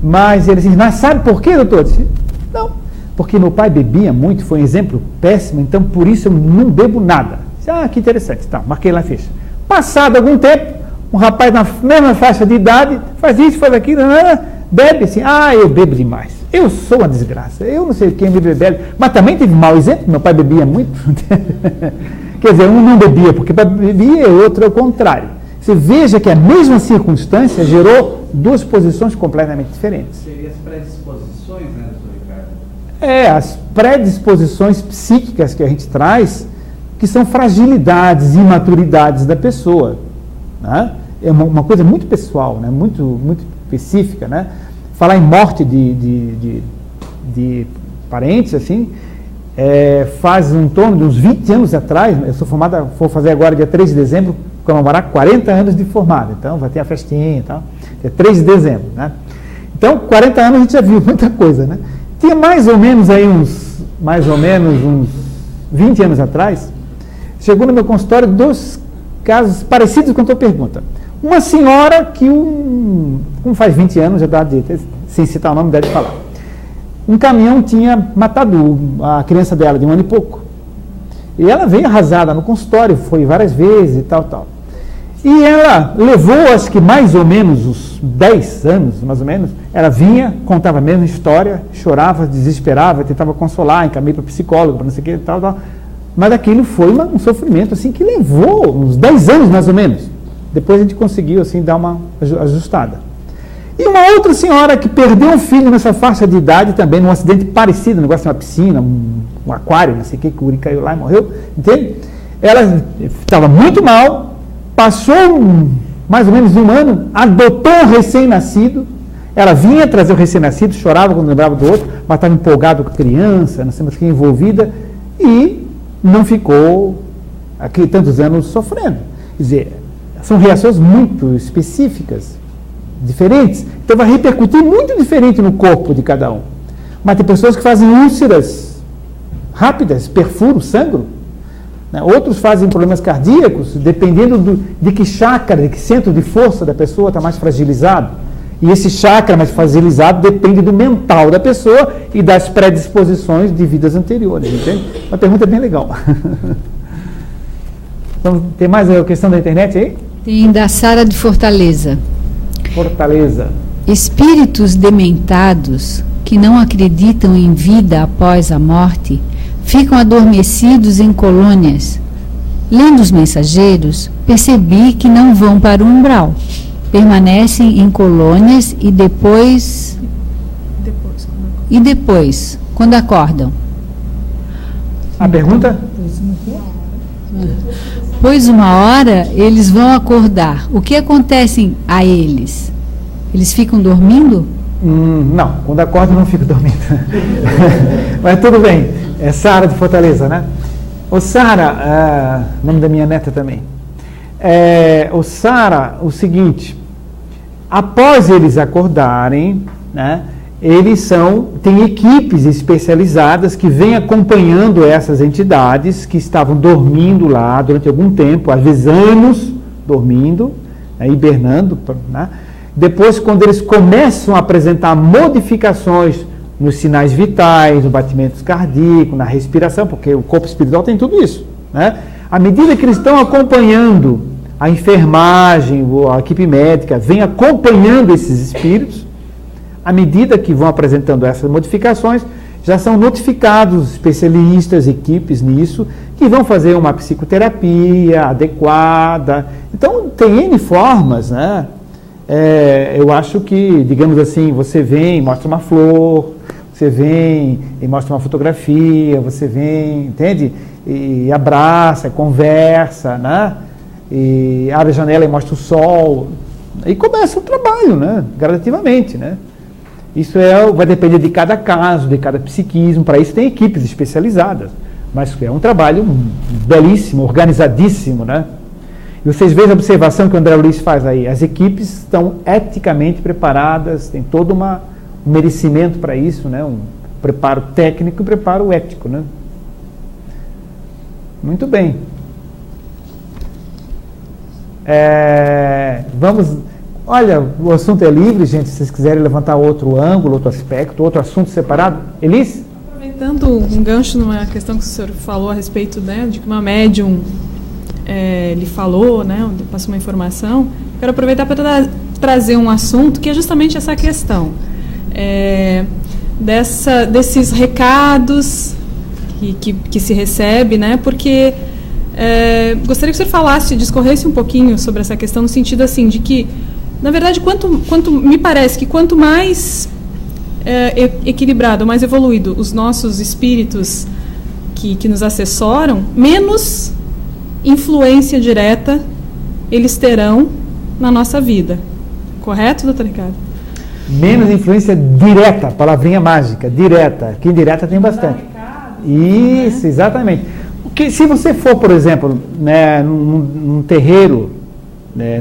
Mas ele diz, mas sabe por quê, doutor? Eu disse, não, porque meu pai bebia muito, foi um exemplo péssimo, então por isso eu não bebo nada. Disse, que interessante, tá, marquei lá a ficha. Passado algum tempo, um rapaz na mesma faixa de idade, faz isso, faz aquilo, bebe assim, eu bebo demais. Eu sou uma desgraça, eu não sei quem me bebe, mas também teve mau exemplo, meu pai bebia muito. Quer dizer, um não bebia porque bebia e o outro é o contrário. Você veja que a mesma circunstância gerou duas posições completamente diferentes. Seria as predisposições, né, doutor Ricardo? As predisposições psíquicas que a gente traz, que são fragilidades, imaturidades da pessoa. Né? É uma coisa muito pessoal, né? muito, muito específica, né? Falar em morte de parentes, assim, faz em torno de uns 20 anos atrás, eu sou formada, vou fazer agora dia 3 de dezembro, comemorar 40 anos de formado, então vai ter a festinha e tal. é 3 de dezembro, né? Então, 40 anos a gente já viu muita coisa, né? Tinha mais ou menos uns 20 anos atrás, chegou no meu consultório 2 casos parecidos com a tua pergunta. Uma senhora que, como faz 20 anos, já dá sem citar o nome, deve falar. Um caminhão tinha matado a criança dela de 1 ano e pouco. E ela veio arrasada no consultório, foi várias vezes e tal. E ela levou, acho que mais ou menos uns 10 anos, mais ou menos, ela vinha, contava a mesma história, chorava, desesperava, tentava consolar, encaminhei para psicólogo, para não sei o que, tal. Mas aquilo foi um sofrimento assim, que levou uns 10 anos, mais ou menos. Depois a gente conseguiu assim, dar uma ajustada. E uma outra senhora que perdeu um filho nessa faixa de idade também, num acidente parecido, um negócio de uma piscina, um aquário, não sei o que, o guri caiu lá e morreu, entende? Ela estava muito mal, passou mais ou menos 1 ano, adotou um recém-nascido, ela vinha trazer o recém-nascido, chorava quando lembrava do outro, mas estava empolgado com a criança, não sei mais quem envolvida, e não ficou aqui tantos anos sofrendo. Quer dizer, são reações muito específicas, diferentes, então vai repercutir muito diferente no corpo de cada um. Mas tem pessoas que fazem úlceras rápidas, perfuram, sangram, né? Outros fazem problemas cardíacos, dependendo de que chakra, de que centro de força da pessoa está mais fragilizado. E esse chakra mais fragilizado depende do mental da pessoa e das predisposições de vidas anteriores, entende? Uma pergunta bem legal. Então, tem mais a questão da internet aí? Tem da Sara de Fortaleza. Fortaleza. Espíritos dementados que não acreditam em vida após a morte ficam adormecidos em colônias. Lendo os mensageiros, percebi que não vão para o umbral. Permanecem em colônias e depois, quando acordam. A pergunta? Pois uma hora eles vão acordar. O que acontece a eles? Eles ficam dormindo? Não, quando acordam não ficam dormindo. Mas tudo bem. É Sara de Fortaleza, né? Ô Sara, nome da minha neta também. Ô Sara, o seguinte, após eles acordarem, né, eles têm equipes especializadas que vêm acompanhando essas entidades que estavam dormindo lá durante algum tempo, às vezes anos dormindo, né, hibernando, né? Depois, quando eles começam a apresentar modificações nos sinais vitais, no batimento cardíaco, na respiração, porque o corpo espiritual tem tudo isso, né? À medida que eles estão acompanhando a enfermagem, a equipe médica, vem acompanhando esses espíritos, à medida que vão apresentando essas modificações, já são notificados especialistas, equipes nisso, que vão fazer uma psicoterapia adequada. Então, tem N formas, né? Eu acho que, digamos assim, você vem e mostra uma flor, você vem e mostra uma fotografia, você vem, entende? E abraça, conversa, né? E abre a janela e mostra o sol. E começa o trabalho, né? Gradativamente, né? Isso vai depender de cada caso, de cada psiquismo. Para isso tem equipes especializadas. Mas é um trabalho belíssimo, organizadíssimo, né? E vocês veem a observação que o André Luiz faz aí. As equipes estão eticamente preparadas, tem todo um merecimento para isso, né? Um preparo técnico e um preparo ético, né? Muito bem. Vamos... Olha, o assunto é livre, gente, se vocês quiserem levantar outro ângulo, outro aspecto, outro assunto separado. Elise? Aproveitando um gancho numa questão que o senhor falou a respeito, né, de que uma médium lhe falou, né, passou uma informação, quero aproveitar para trazer um assunto que é justamente essa questão desses recados que se recebe, né, porque gostaria que o senhor falasse, discorresse um pouquinho sobre essa questão no sentido assim, de que na verdade, quanto me parece que quanto mais equilibrado, mais evoluído os nossos espíritos que nos assessoram, menos influência direta eles terão na nossa vida. Correto, doutor Ricardo? Menos influência direta, palavrinha mágica, direta. Que indireta tem bastante. Isso, exatamente. Porque se você for, por exemplo, né, num terreiro,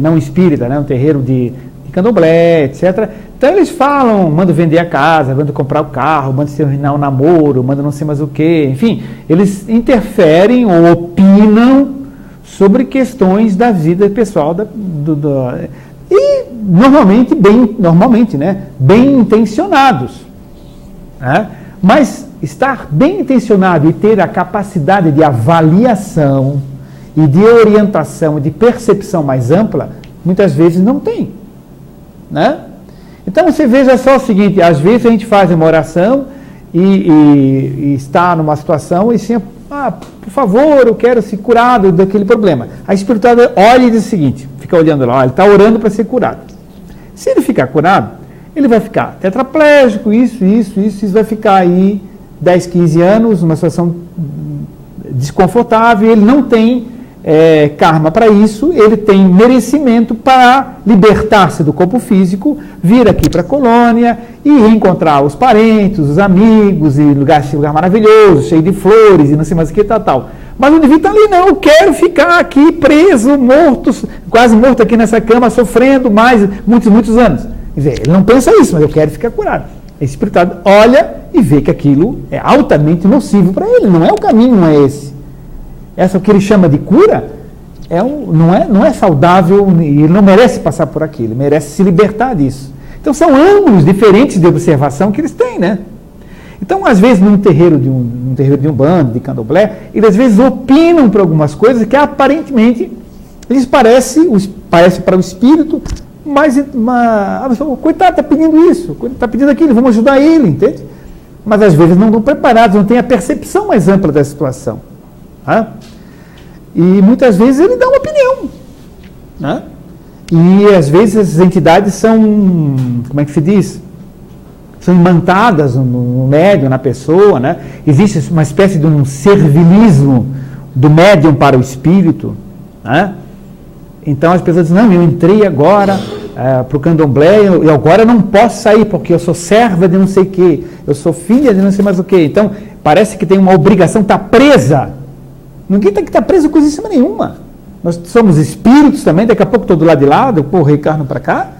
não espírita, né, um terreiro de candomblé, etc. Então eles falam, mandam vender a casa, mandam comprar o carro, mandam terminar o namoro, mandam não sei mais o quê. Enfim, eles interferem ou opinam sobre questões da vida pessoal e normalmente, né, bem intencionados. Né? Mas estar bem intencionado e ter a capacidade de avaliação e de orientação e de percepção mais ampla, muitas vezes não tem. Né? Então você veja só o seguinte, às vezes a gente faz uma oração e está numa situação e assim, por favor, eu quero ser curado daquele problema. A espiritualidade olha e diz o seguinte, fica olhando lá, ele está orando para ser curado. Se ele ficar curado, ele vai ficar tetraplégico, isso, vai ficar aí 10, 15 anos, numa situação desconfortável, ele não tem karma para isso, ele tem merecimento para libertar-se do corpo físico, vir aqui para a colônia e reencontrar os parentes, os amigos, e esse lugar maravilhoso, cheio de flores e não sei mais o que, tal. Mas o indivíduo está ali, não, eu quero ficar aqui preso, morto, quase morto aqui nessa cama, sofrendo mais muitos anos. Quer dizer, ele não pensa isso, mas eu quero ficar curado. A espiritualidade olha e vê que aquilo é altamente nocivo para ele, não é o caminho, não é esse. Essa, o que ele chama de cura, não é saudável, e ele não merece passar por aquilo, ele merece se libertar disso. Então são ângulos diferentes de observação que eles têm, né? Então, às vezes, num terreiro de Umbanda, de Candomblé, eles às vezes opinam por algumas coisas que aparentemente lhes parece para o espírito, mas o coitado está pedindo isso, está pedindo aquilo, vamos ajudar ele, entende? Mas às vezes não estão preparados, não têm a percepção mais ampla da situação. Né? E muitas vezes ele dá uma opinião. Né? E às vezes essas entidades são, como é que se diz? São imantadas no médium, na pessoa. Né? Existe uma espécie de um servilismo do médium para o espírito. Né? Então as pessoas dizem, não, eu entrei agora para o candomblé e agora não posso sair porque eu sou serva de não sei o quê, eu sou filha de não sei mais o quê. Então parece que tem uma obrigação, está presa. Ninguém tem que estar preso com coisa nenhuma. Nós somos espíritos também, daqui a pouco estou do lado de lá, eu reencarno para cá.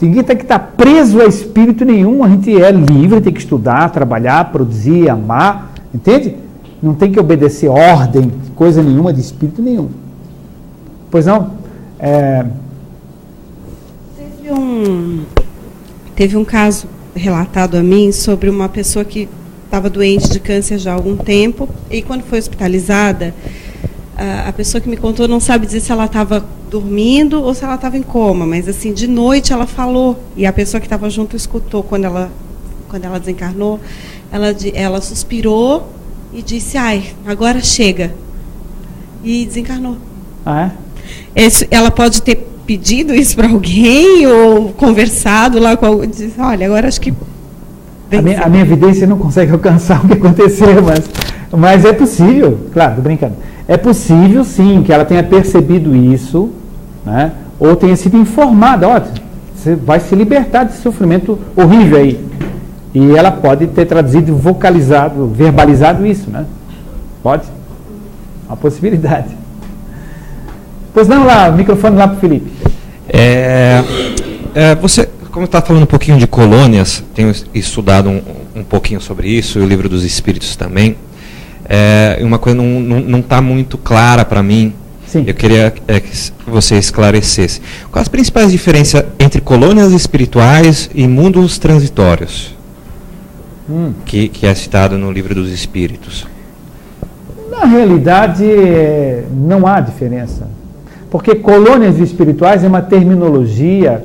Ninguém tem que estar preso a espírito nenhum, a gente é livre, tem que estudar, trabalhar, produzir, amar, entende? Não tem que obedecer ordem, coisa nenhuma de espírito nenhum. Pois não? Teve um caso relatado a mim sobre uma pessoa que estava doente de câncer já há algum tempo, e quando foi hospitalizada, a pessoa que me contou não sabe dizer se ela estava dormindo ou se ela estava em coma, mas assim, de noite ela falou, e a pessoa que estava junto escutou quando ela desencarnou, ela suspirou e disse, agora chega, e desencarnou. Ela pode ter pedido isso para alguém ou conversado lá com alguém, disse, olha, agora acho que a minha evidência não consegue alcançar o que aconteceu, mas é possível, claro, tô brincando. É possível, sim, que ela tenha percebido isso, né? Ou tenha sido informada, você vai se libertar desse sofrimento horrível aí. E ela pode ter traduzido, vocalizado, verbalizado isso, né? Pode. Uma possibilidade. Pois não, lá, o microfone lá para o Felipe. Você, como está falando um pouquinho de colônias, tenho estudado um pouquinho sobre isso, e o Livro dos Espíritos também. Uma coisa não está muito clara para mim. Sim. Eu queria que você esclarecesse. Quais as principais diferenças entre colônias espirituais e mundos transitórios? Que é citado no Livro dos Espíritos. Na realidade, não há diferença. Porque colônias espirituais é uma terminologia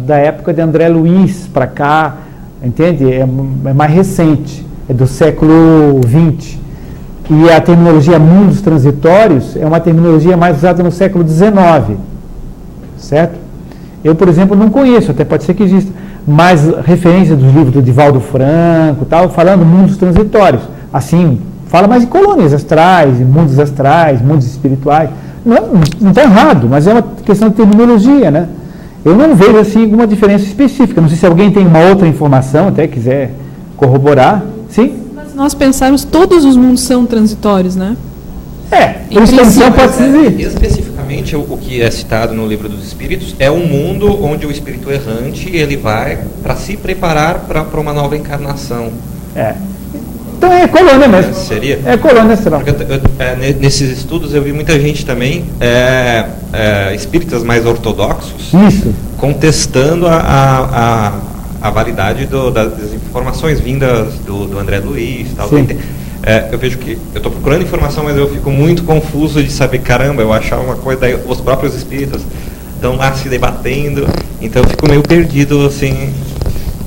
da época de André Luiz para cá, entende? É mais recente, é do século XX. E a terminologia mundos transitórios é uma terminologia mais usada no século XIX, certo? Eu, por exemplo, não conheço, até pode ser que exista, mas referência dos livros do Divaldo Franco, tal, falando mundos transitórios, assim, fala mais de colônias astrais, mundos espirituais. Não está errado, mas é uma questão de terminologia, né? Eu não vejo assim alguma diferença específica. Não sei se alguém tem uma outra informação, até quiser corroborar. Sim? Mas nós pensarmos, todos os mundos são transitórios, né? Por extensão pode-se dizer. Especificamente basicamente, o que é citado no Livro dos Espíritos é um mundo onde o espírito errante ele vai para se preparar para uma nova encarnação. Então é colônia mesmo. Seria? É colônia astral. Nesses estudos eu vi muita gente também, espíritas mais ortodoxos, contestando a validade das informações vindas do André Luiz. Tal. Eu vejo que eu estou procurando informação, mas eu fico muito confuso de saber, caramba, eu achar uma coisa, daí os próprios espíritas estão lá se debatendo, então eu fico meio perdido, assim.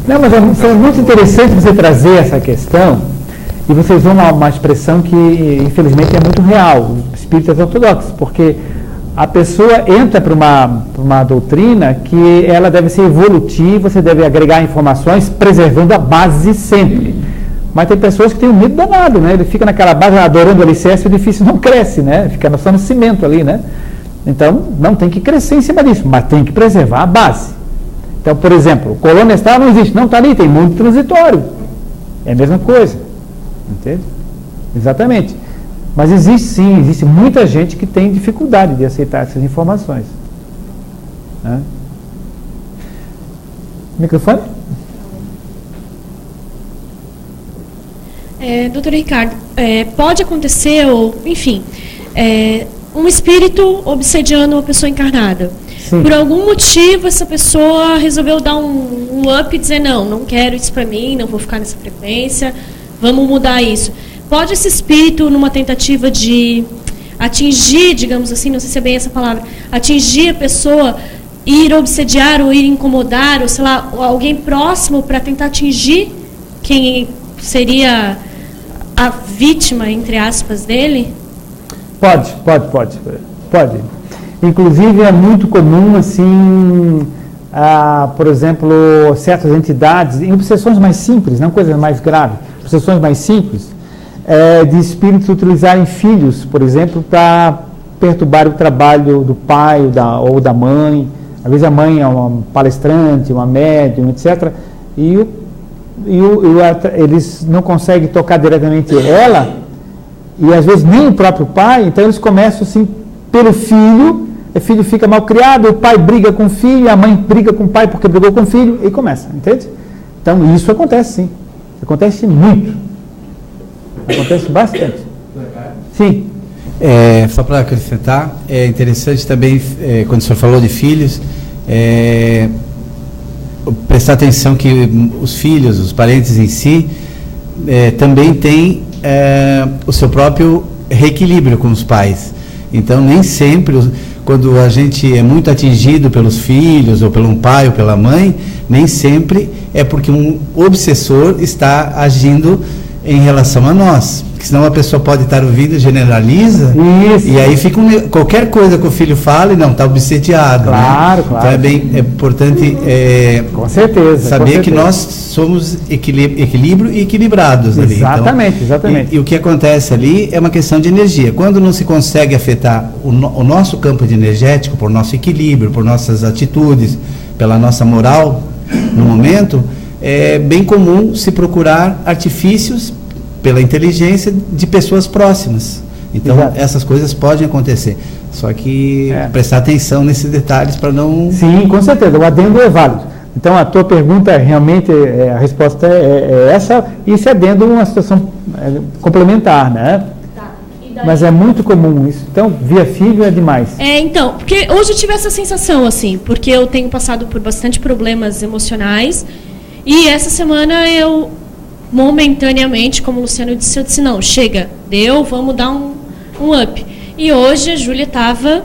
Não, mas é muito interessante você trazer essa questão, e você usou uma expressão que, infelizmente, é muito real, espíritas ortodoxos, porque a pessoa entra para uma doutrina que ela deve ser evolutiva, você deve agregar informações, preservando a base sempre. Mas tem pessoas que têm um medo danado, né? Ele fica naquela base adorando o alicerce, o edifício não cresce, né? Fica só no cimento ali, né? Então, não tem que crescer em cima disso, mas tem que preservar a base. Então, por exemplo, colônia astral não existe, não está ali, tem mundo transitório. É a mesma coisa. Entende? Exatamente. Mas existe muita gente que tem dificuldade de aceitar essas informações. Né? Microfone? Doutor Ricardo, pode acontecer, um espírito obsediando uma pessoa encarnada. Sim. Por algum motivo, essa pessoa resolveu dar um up e dizer, não quero isso para mim, não vou ficar nessa frequência, vamos mudar isso. Pode esse espírito, numa tentativa de atingir, digamos assim, não sei se é bem essa palavra, atingir a pessoa, ir obsediar ou ir incomodar, ou sei lá, alguém próximo para tentar atingir quem seria a vítima, entre aspas, dele? Pode. Inclusive é muito comum, assim, por exemplo, certas entidades, em obsessões mais simples, não coisas mais graves, obsessões mais simples, de espíritos utilizarem filhos, por exemplo, para perturbar o trabalho do pai ou da mãe. Às vezes a mãe é uma palestrante, uma médium, etc. Eles não conseguem tocar diretamente ela, e às vezes nem o próprio pai, então eles começam assim pelo filho, o filho fica mal criado, o pai briga com o filho, a mãe briga com o pai porque brigou com o filho, e começa, entende? Então isso acontece sim, acontece muito, acontece bastante. Sim. Só para acrescentar, é interessante também, quando o senhor falou de filhos, prestar atenção que os filhos, os parentes em si, também têm o seu próprio reequilíbrio com os pais. Então, nem sempre, quando a gente é muito atingido pelos filhos, ou pelo pai, ou pela mãe, nem sempre é porque um obsessor está agindo em relação a nós. Porque senão a pessoa pode estar ouvindo, generaliza, e aí fica qualquer coisa que o filho fala e não, está obsediado. Claro, né? claro. Então é importante com certeza, saber que nós somos equilíbrio e equilibrados ali. Exatamente, então, exatamente. E o que acontece ali é uma questão de energia. Quando não se consegue afetar o nosso campo de energético, por nosso equilíbrio, por nossas atitudes, pela nossa moral, no momento, é bem comum se procurar artifícios pela inteligência de pessoas próximas. Então, essas coisas podem acontecer. Só que prestar atenção nesses detalhes para não... Sim, com certeza. O adendo é válido. Então, a tua pergunta, realmente, a resposta é essa, e esse adendo é uma situação complementar, né? Tá. Mas é muito comum isso. Então, via filho é demais. Então, porque hoje eu tive essa sensação, assim, porque eu tenho passado por bastante problemas emocionais, e essa semana eu, momentaneamente, como o Luciano disse, eu disse, não, chega, vamos dar um up. E hoje a Júlia estava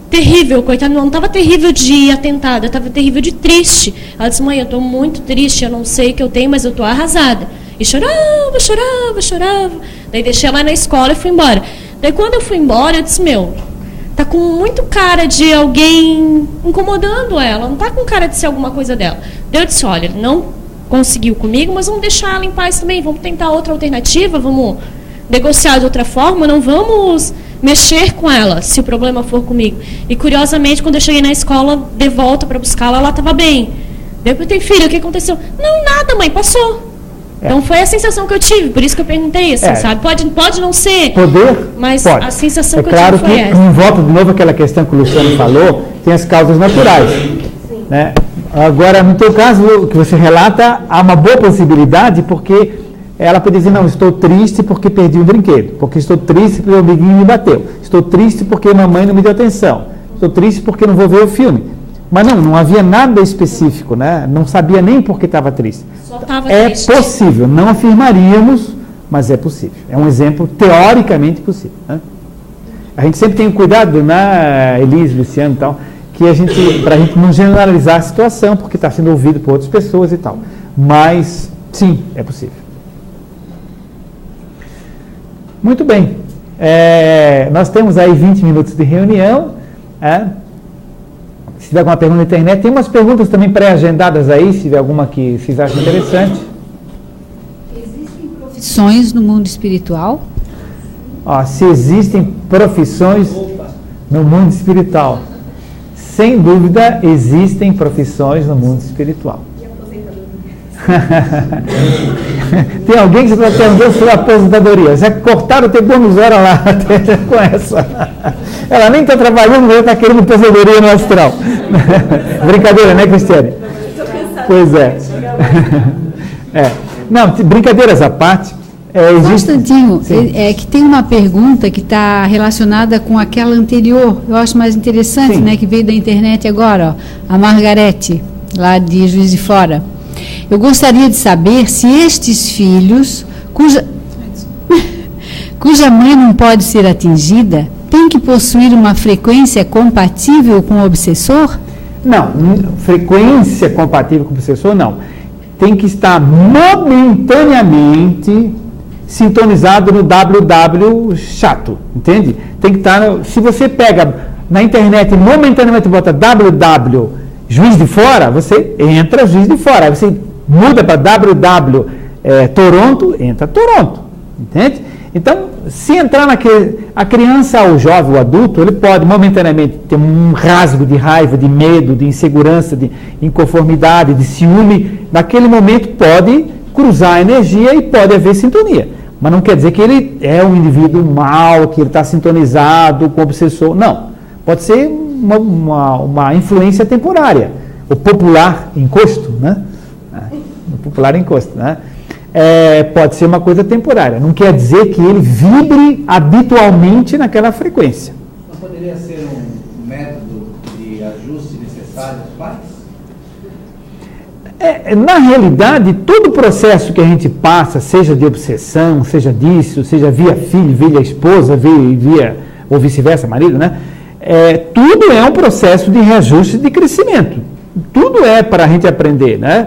terrível, coitada, não estava terrível de atentada, estava terrível de triste. Ela disse, mãe, eu estou muito triste, eu não sei o que eu tenho, mas eu estou arrasada. E chorava. Daí deixei ela na escola e fui embora. Daí quando eu fui embora, eu disse, tá com muito cara de alguém incomodando ela, não tá com cara de ser alguma coisa dela. Daí eu disse, olha, não conseguiu comigo, mas vamos deixar ela em paz também, vamos tentar outra alternativa, vamos negociar de outra forma, não vamos mexer com ela, se o problema for comigo. E curiosamente, quando eu cheguei na escola, de volta para buscá-la, ela estava bem. Daí eu perguntei, filha, o que aconteceu? Não, nada, mãe, passou. Então foi a sensação que eu tive, por isso que eu perguntei, assim, sabe? Pode não ser. Poder? Mas pode. a sensação que claro eu tive foi que, essa. volta de novo àquela questão que o Luciano falou, tem as causas naturais. Né? Agora, no teu caso, que você relata, há uma boa possibilidade, porque ela pode dizer, não, estou triste porque perdi um brinquedo, porque estou triste porque o amiguinho me bateu, estou triste porque a mamãe não me deu atenção, estou triste porque não vou ver o filme. Mas não havia nada específico, né? Não sabia nem por que estava triste. Só estava triste. É possível, não afirmaríamos, mas é possível. É um exemplo teoricamente possível. Né? A gente sempre tem cuidado, né, Elise, Luciano e tal, que para a gente não generalizar a situação, porque está sendo ouvido por outras pessoas e tal. Mas, sim, é possível. Muito bem. Nós temos aí 20 minutos de reunião. Se tiver alguma pergunta na internet, tem umas perguntas também pré-agendadas aí, se tiver alguma que vocês acham interessante. Existem profissões no mundo espiritual? Se existem profissões no mundo espiritual. Sem dúvida, existem profissões no mundo espiritual. Tem alguém que está perguntando sobre a aposentadoria. Já cortaram o teu bônus hora lá com essa. Ela nem está trabalhando, mas está querendo aposentadoria no astral. Brincadeira, né, Cristiane? Pois é. Não, brincadeiras à parte. Só um instantinho, que tem uma pergunta que está relacionada com aquela anterior, eu acho mais interessante, né, que veio da internet agora, ó, a Margarete, lá de Juiz de Fora. Eu gostaria de saber se estes filhos, cuja mãe não pode ser atingida, têm que possuir uma frequência compatível com o obsessor? Não, frequência compatível com o obsessor não. Tem que estar momentaneamente sintonizado no www chato, entende? Tem que estar, se você pega na internet e momentaneamente bota www Juiz de Fora, você entra Juiz de Fora, aí você muda para www Toronto, entra Toronto, entende? Então, se entrar a criança, o jovem, o adulto, ele pode momentaneamente ter um rasgo de raiva, de medo, de insegurança, de inconformidade, de ciúme, naquele momento pode cruzar a energia e pode haver sintonia. Mas não quer dizer que ele é um indivíduo mau, que ele está sintonizado com o obsessor. Não. Pode ser uma influência temporária. O popular encosto, né? O popular encosto, né? Pode ser uma coisa temporária. Não quer dizer que ele vibre habitualmente naquela frequência. Não poderia ser um método de ajuste necessário aos pais? Na realidade, todo o processo que a gente passa, seja de obsessão, seja disso, seja via filho, via esposa, via ou vice-versa, marido, né? Tudo é um processo de reajuste de crescimento. Tudo é para a gente aprender, né?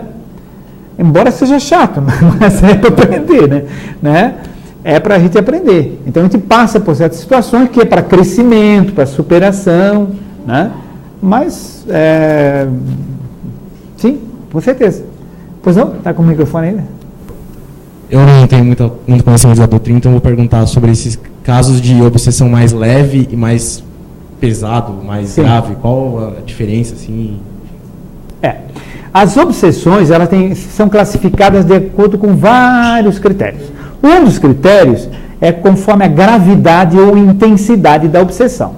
Embora seja chato, mas é para aprender, né? É para a gente aprender. Então a gente passa por certas situações que é para crescimento, para superação, né? Mas, sim, com certeza. Pois não? Está com o microfone ainda? Eu não tenho muito conhecimento da doutrina, então vou perguntar sobre esses casos de obsessão mais leve e mais pesado, mais grave. Qual a diferença, assim? As obsessões, elas são classificadas de acordo com vários critérios. Um dos critérios é conforme a gravidade ou intensidade da obsessão.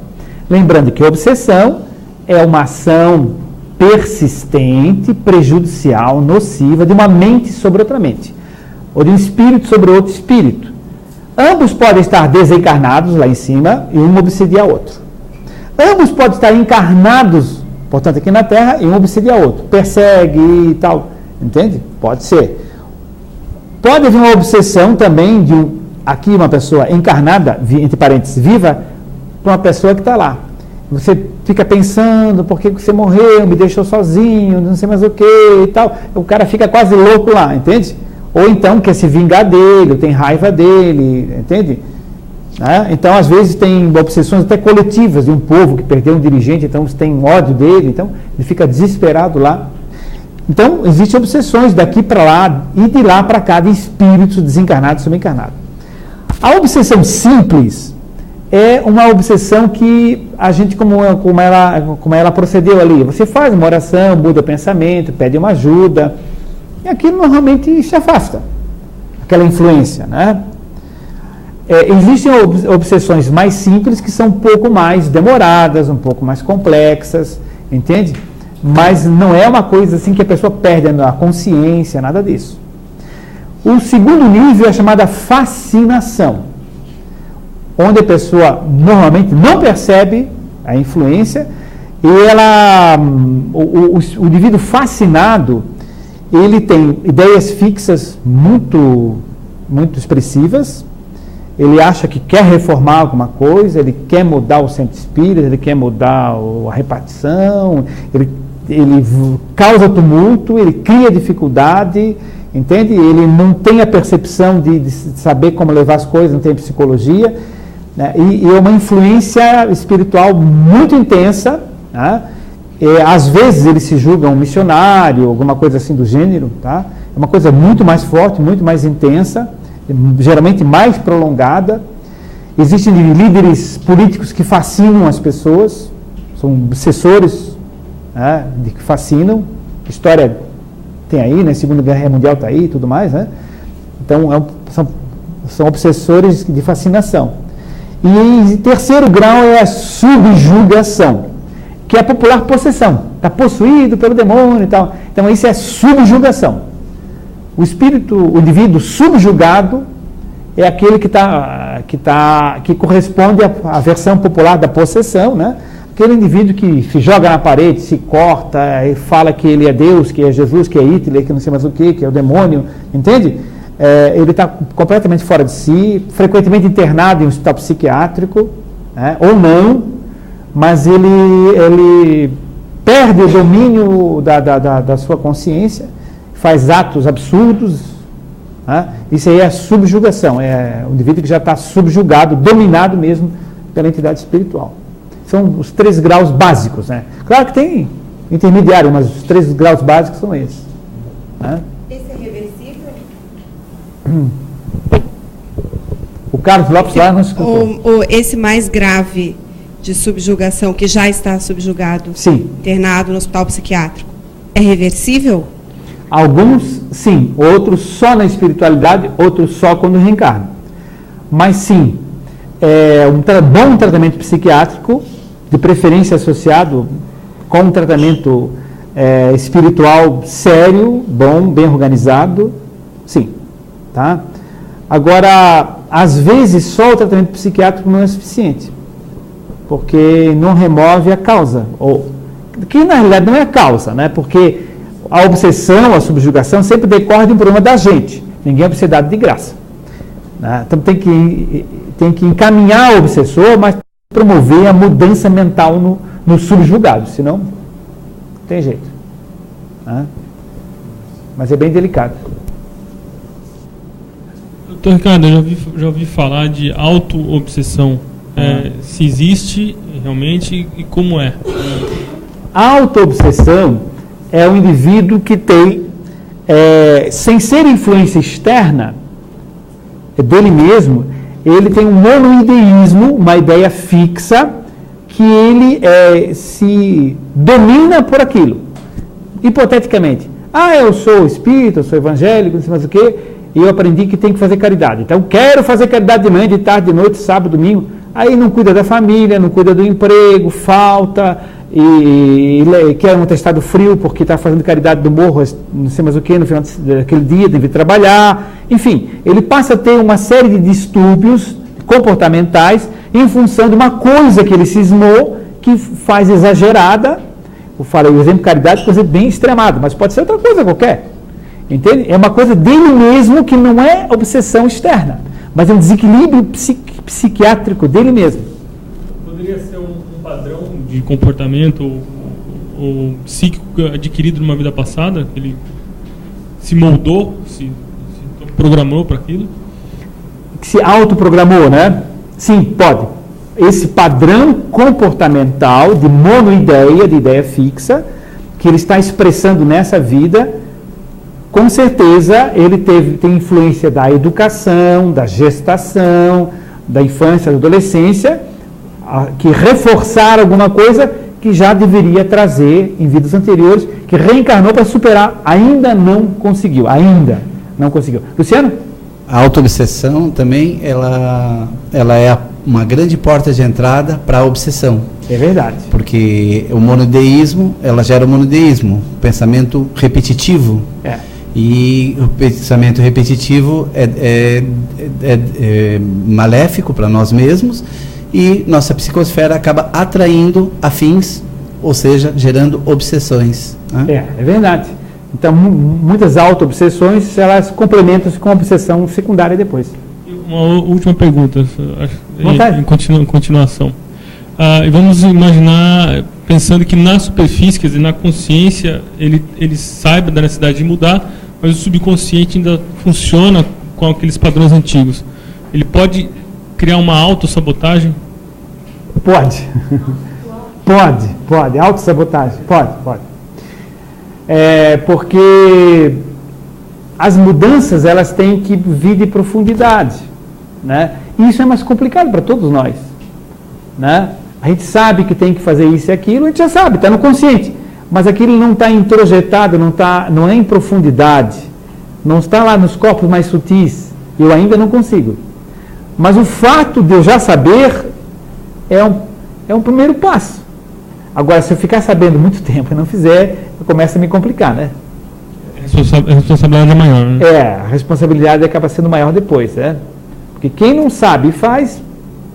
Lembrando que a obsessão é uma ação persistente, prejudicial, nociva de uma mente sobre outra mente, ou de um espírito sobre outro espírito. Ambos podem estar desencarnados lá em cima e um obsedia outro. Ambos podem estar encarnados, portanto, aqui na Terra, e um obsedia outro. Persegue e tal. Entende? Pode ser. Pode haver uma obsessão também de aqui uma pessoa encarnada, entre parênteses, viva, para uma pessoa que está lá. Você fica pensando, por que você morreu, me deixou sozinho, não sei mais o que e tal. O cara fica quase louco lá, entende? Ou então quer se vingar dele, ou tem raiva dele, entende? Então, às vezes, tem obsessões até coletivas de um povo que perdeu um dirigente, então tem ódio dele, então ele fica desesperado lá. Então, existem obsessões daqui para lá e de lá para cá de espíritos desencarnados e subencarnados. A obsessão simples é uma obsessão que a gente, como ela procedeu ali, você faz uma oração, muda o pensamento, pede uma ajuda, e aquilo normalmente se afasta. aquela influência, né? Existem obsessões mais simples que são um pouco mais demoradas, um pouco mais complexas, entende? Mas não é uma coisa assim que a pessoa perde a consciência, nada disso. O segundo nível é chamada fascinação, onde a pessoa normalmente não percebe a influência e o indivíduo fascinado, ele tem ideias fixas muito expressivas. Ele acha que quer reformar alguma coisa, ele quer mudar o centro espírita, ele quer mudar a repartição, ele causa tumulto, ele cria dificuldade, entende? Ele não tem a percepção de saber como levar as coisas, não tem psicologia, né? E é uma influência espiritual muito intensa, né? Às vezes ele se julga um missionário, alguma coisa assim do gênero, tá? É uma coisa muito mais forte, muito mais intensa, geralmente mais prolongada. Existem líderes políticos que fascinam as pessoas, são obsessores, né, que fascinam. A história tem aí, né? Segunda Guerra Mundial está aí e tudo mais, né? Então são obsessores de fascinação. E em terceiro grau é a subjugação, que é a popular possessão. Está possuído pelo demônio e tal. Então isso é subjugação. O indivíduo subjugado é aquele que corresponde à versão popular da possessão, né? Aquele indivíduo que se joga na parede, se corta, e fala que ele é Deus, que é Jesus, que é Hitler, que não sei mais o que é o demônio, entende? Ele está completamente fora de si, frequentemente internado em um hospital psiquiátrico, né? Ou não, mas ele perde o domínio da sua consciência, faz atos absurdos, né? Isso aí é subjugação, é o indivíduo que já está subjugado, dominado mesmo pela entidade espiritual. São os 3 graus básicos, né? Claro que tem intermediário, mas os 3 graus básicos são esses, né? Esse é reversível? O Carlos Lopes lá não escutou. Esse mais grave de subjugação, que já está subjugado, sim, internado no hospital psiquiátrico, é reversível? Alguns, sim. Outros só na espiritualidade, outros só quando reencarnam. Mas, sim, um bom tratamento psiquiátrico, de preferência associado com um tratamento espiritual sério, bom, bem organizado, sim. Tá? Agora, às vezes, só o tratamento psiquiátrico não é suficiente, porque não remove a causa, que na realidade não é a causa, né? Porque a obsessão, a subjugação sempre decorre de um problema da gente. Ninguém é obsedado de graça, né? Então tem que encaminhar o obsessor, mas promover a mudança mental no subjugado, senão não tem jeito, né? Mas é bem delicado. Doutor Ricardo, eu já ouvi falar de auto-obsessão. Se existe realmente e como é? A auto-obsessão é um indivíduo que tem, sem ser influência externa dele mesmo, ele tem um monoideísmo, uma ideia fixa, que ele se domina por aquilo. Hipoteticamente, eu sou espírita, eu sou evangélico, não sei mais o quê, e eu aprendi que tem que fazer caridade. Então, quero fazer caridade de manhã, de tarde, de noite, sábado, domingo. Aí não cuida da família, não cuida do emprego, falta, e quer um atestado frio porque está fazendo caridade do morro, não sei mais o que, no final daquele dia, deve trabalhar. Enfim, ele passa a ter uma série de distúrbios comportamentais em função de uma coisa que ele cismou, que faz exagerada. Eu falei, o exemplo de caridade é coisa bem extremada, mas pode ser outra coisa qualquer. Entende? É uma coisa dele mesmo que não é obsessão externa, mas é um desequilíbrio psiquiátrico dele mesmo. Poderia ser um padrão de comportamento ou psíquico adquirido numa vida passada? Ele se moldou, se programou para aquilo? Se autoprogramou, né? Sim, pode. Esse padrão comportamental de monoideia, de ideia fixa, que ele está expressando nessa vida, com certeza ele tem influência da educação, da gestação, da infância, da adolescência, que reforçaram alguma coisa que já deveria trazer em vidas anteriores, que reencarnou para superar, ainda não conseguiu. Luciano? a autoobsessão também, ela é uma grande porta de entrada para a obsessão. É verdade. Porque o monodeísmo, ela gera o monodeísmo, pensamento repetitivo. E o pensamento repetitivo é maléfico para nós mesmos, e nossa psicosfera acaba atraindo afins, ou seja, gerando obsessões. Né? É verdade. Então, muitas auto-obsessões, elas complementam-se com a obsessão secundária depois. Uma última pergunta, em continuação. E vamos imaginar, pensando que na superfície, quer dizer, na consciência, ele saiba da necessidade de mudar, mas o subconsciente ainda funciona com aqueles padrões antigos. Ele pode criar uma autossabotagem? Pode. Pode. Autossabotagem. Pode. Porque as mudanças, elas têm que vir de profundidade, né? E isso é mais complicado para todos nós, né? A gente sabe que tem que fazer isso e aquilo, a gente já sabe, está no consciente, mas aquilo não está introjetado, não é em profundidade, não está lá nos corpos mais sutis. Eu ainda não consigo. Mas o fato de eu já saber é um primeiro passo. Agora, se eu ficar sabendo muito tempo e não fizer, começa a me complicar, né? A responsabilidade é maior, né? A responsabilidade acaba sendo maior depois, né? Porque quem não sabe e faz,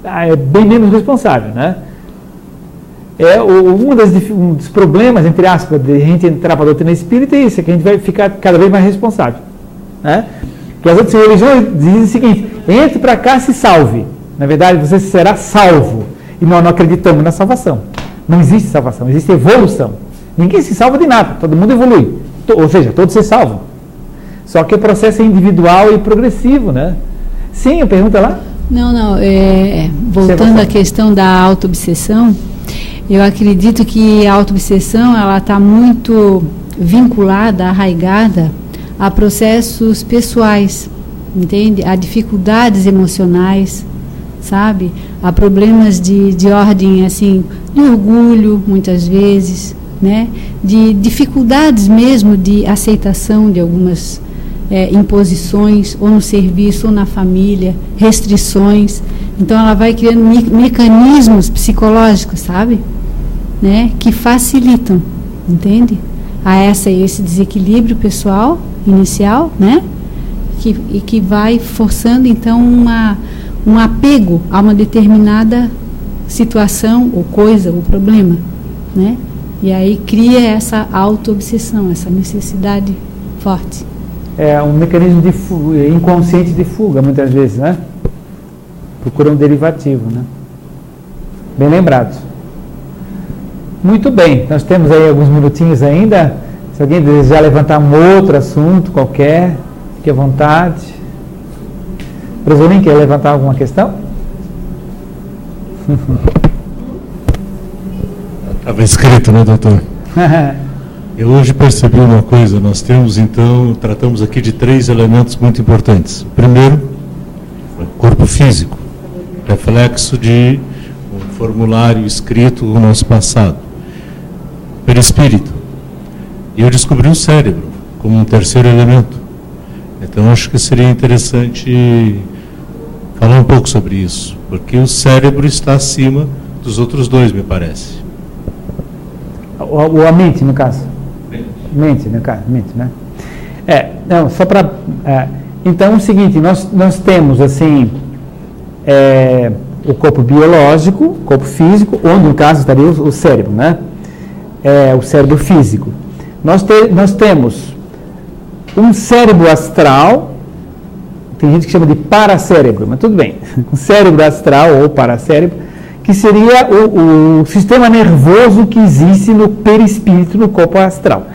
é bem menos responsável, né? Um dos problemas, entre aspas, de a gente entrar para a doutrina espírita é isso, é que a gente vai ficar cada vez mais responsável, né? Porque as outras religiões dizem o seguinte: entre para cá, se salve. Na verdade, você será salvo. E nós não acreditamos na salvação. Não existe salvação, existe evolução. Ninguém se salva de nada, todo mundo evolui. Ou seja, todos se salvam. Só que o processo é individual e progressivo, né? Sim, a pergunta lá? Não, voltando à questão da autoobsessão, eu acredito que a autoobsessão, ela está muito vinculada, arraigada a processos pessoais, entende? A dificuldades emocionais, sabe? A problemas de ordem, assim, de orgulho, muitas vezes, né? De dificuldades mesmo de aceitação de algumas imposições, ou no serviço, ou na família, restrições. Então, ela vai criando mecanismos psicológicos, sabe? Né? Que facilitam, entende? A esse desequilíbrio pessoal, inicial, né? E que vai forçando, então, um apego a uma determinada situação, ou coisa, ou problema, né? E aí cria essa auto-obsessão, essa necessidade forte. É um mecanismo inconsciente de fuga, muitas vezes, né? Procura um derivativo, né? Bem lembrado. Muito bem, nós temos aí alguns minutinhos ainda. Se alguém desejar levantar um outro assunto qualquer, fique à vontade. Brasolim, quer levantar alguma questão? Estava escrito, né, doutor? Eu hoje percebi uma coisa, nós tratamos aqui de 3 elementos muito importantes. O primeiro, o corpo físico, reflexo de um formulário escrito no nosso passado. Perispírito. E eu descobri o cérebro como um terceiro elemento. Então acho que seria interessante falar um pouco sobre isso, porque o cérebro está acima dos outros 2, me parece. A mente, no caso. Mente, no caso. Mente, né? Não, só para... então, é o seguinte, nós temos, assim, o corpo biológico, o corpo físico, onde, no caso, estaria o cérebro, né? O cérebro físico. Nós temos um cérebro astral, tem gente que chama de paracérebro, mas tudo bem. Um cérebro astral ou paracérebro, que seria o sistema nervoso que existe no perispírito, no corpo astral.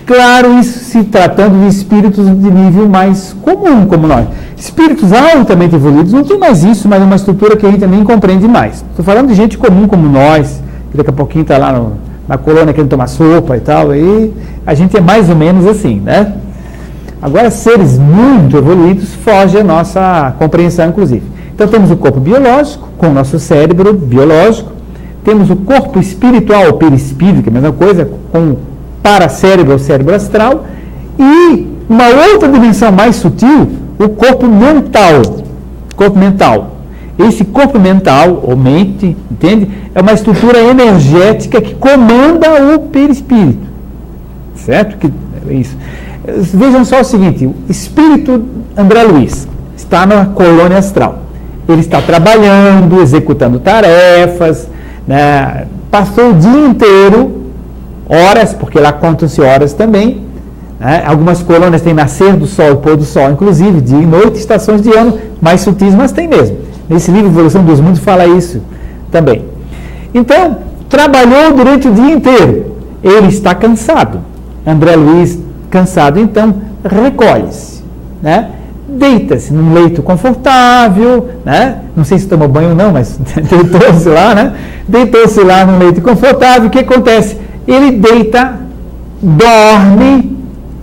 Claro, isso se tratando de espíritos de nível mais comum, como nós. Espíritos altamente evoluídos não tem mais isso, mas é uma estrutura que a gente nem compreende mais. Estou falando de gente comum como nós, que daqui a pouquinho está lá na colônia querendo tomar sopa e tal, e a gente é mais ou menos assim, né? Agora, seres muito evoluídos foge a nossa compreensão, inclusive. Então, temos o corpo biológico, com o nosso cérebro biológico, temos o corpo espiritual, o perispírito, que é a mesma coisa, com o paracérebro, o cérebro astral, e uma outra dimensão mais sutil, o corpo mental. Esse corpo mental, ou mente, entende? É uma estrutura energética que comanda o perispírito. Certo? Que é isso. Vejam só o seguinte, o espírito André Luiz está na colônia astral. Ele está trabalhando, executando tarefas, né? Passou o dia inteiro, horas, porque lá contam-se horas também. Né? Algumas colônias têm nascer do sol e pôr do sol, inclusive, dia e noite, estações de ano mais sutis, mas tem mesmo. Nesse livro, Evolução dos Mundos, fala isso também. Então, trabalhou durante o dia inteiro. Ele está cansado. André Luiz, cansado, então, recolhe-se. Né? Deita-se num leito confortável, né? Não sei se tomou banho ou não, mas deitou-se lá, né? Deitou-se lá num leito confortável. O que acontece? Ele deita, dorme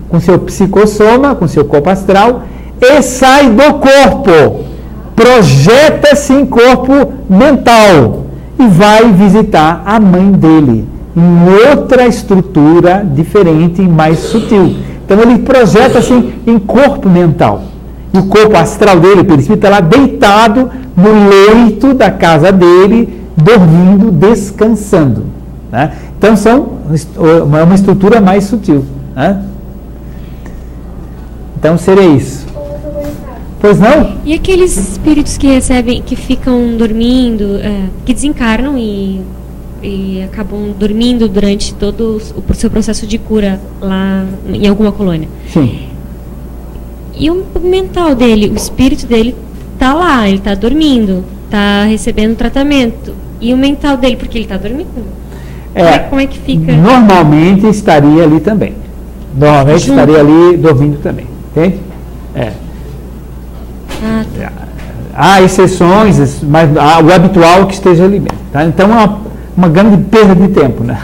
com seu psicossoma, com seu corpo astral, e sai do corpo. Projeta-se em corpo mental e vai visitar a mãe dele, em outra estrutura diferente e mais sutil. Então ele projeta-se em corpo mental. E o corpo astral dele, o perispírito, está lá deitado no leito da casa dele, dormindo, descansando. Né? Então é uma estrutura mais sutil. Né? Então seria isso. Pois não? E aqueles espíritos que recebem, que ficam dormindo, que desencarnam e acabam dormindo durante todo o seu processo de cura lá em alguma colônia? Sim. E o mental dele, o espírito dele está lá, ele está dormindo, está recebendo tratamento. E o mental dele, porque ele está dormindo? Como é que fica? Normalmente estaria ali também. Normalmente estaria ali dormindo também. Entende? Tá. Há exceções, mas o habitual que esteja ali mesmo. Tá? Então é uma grande perda de tempo. Né?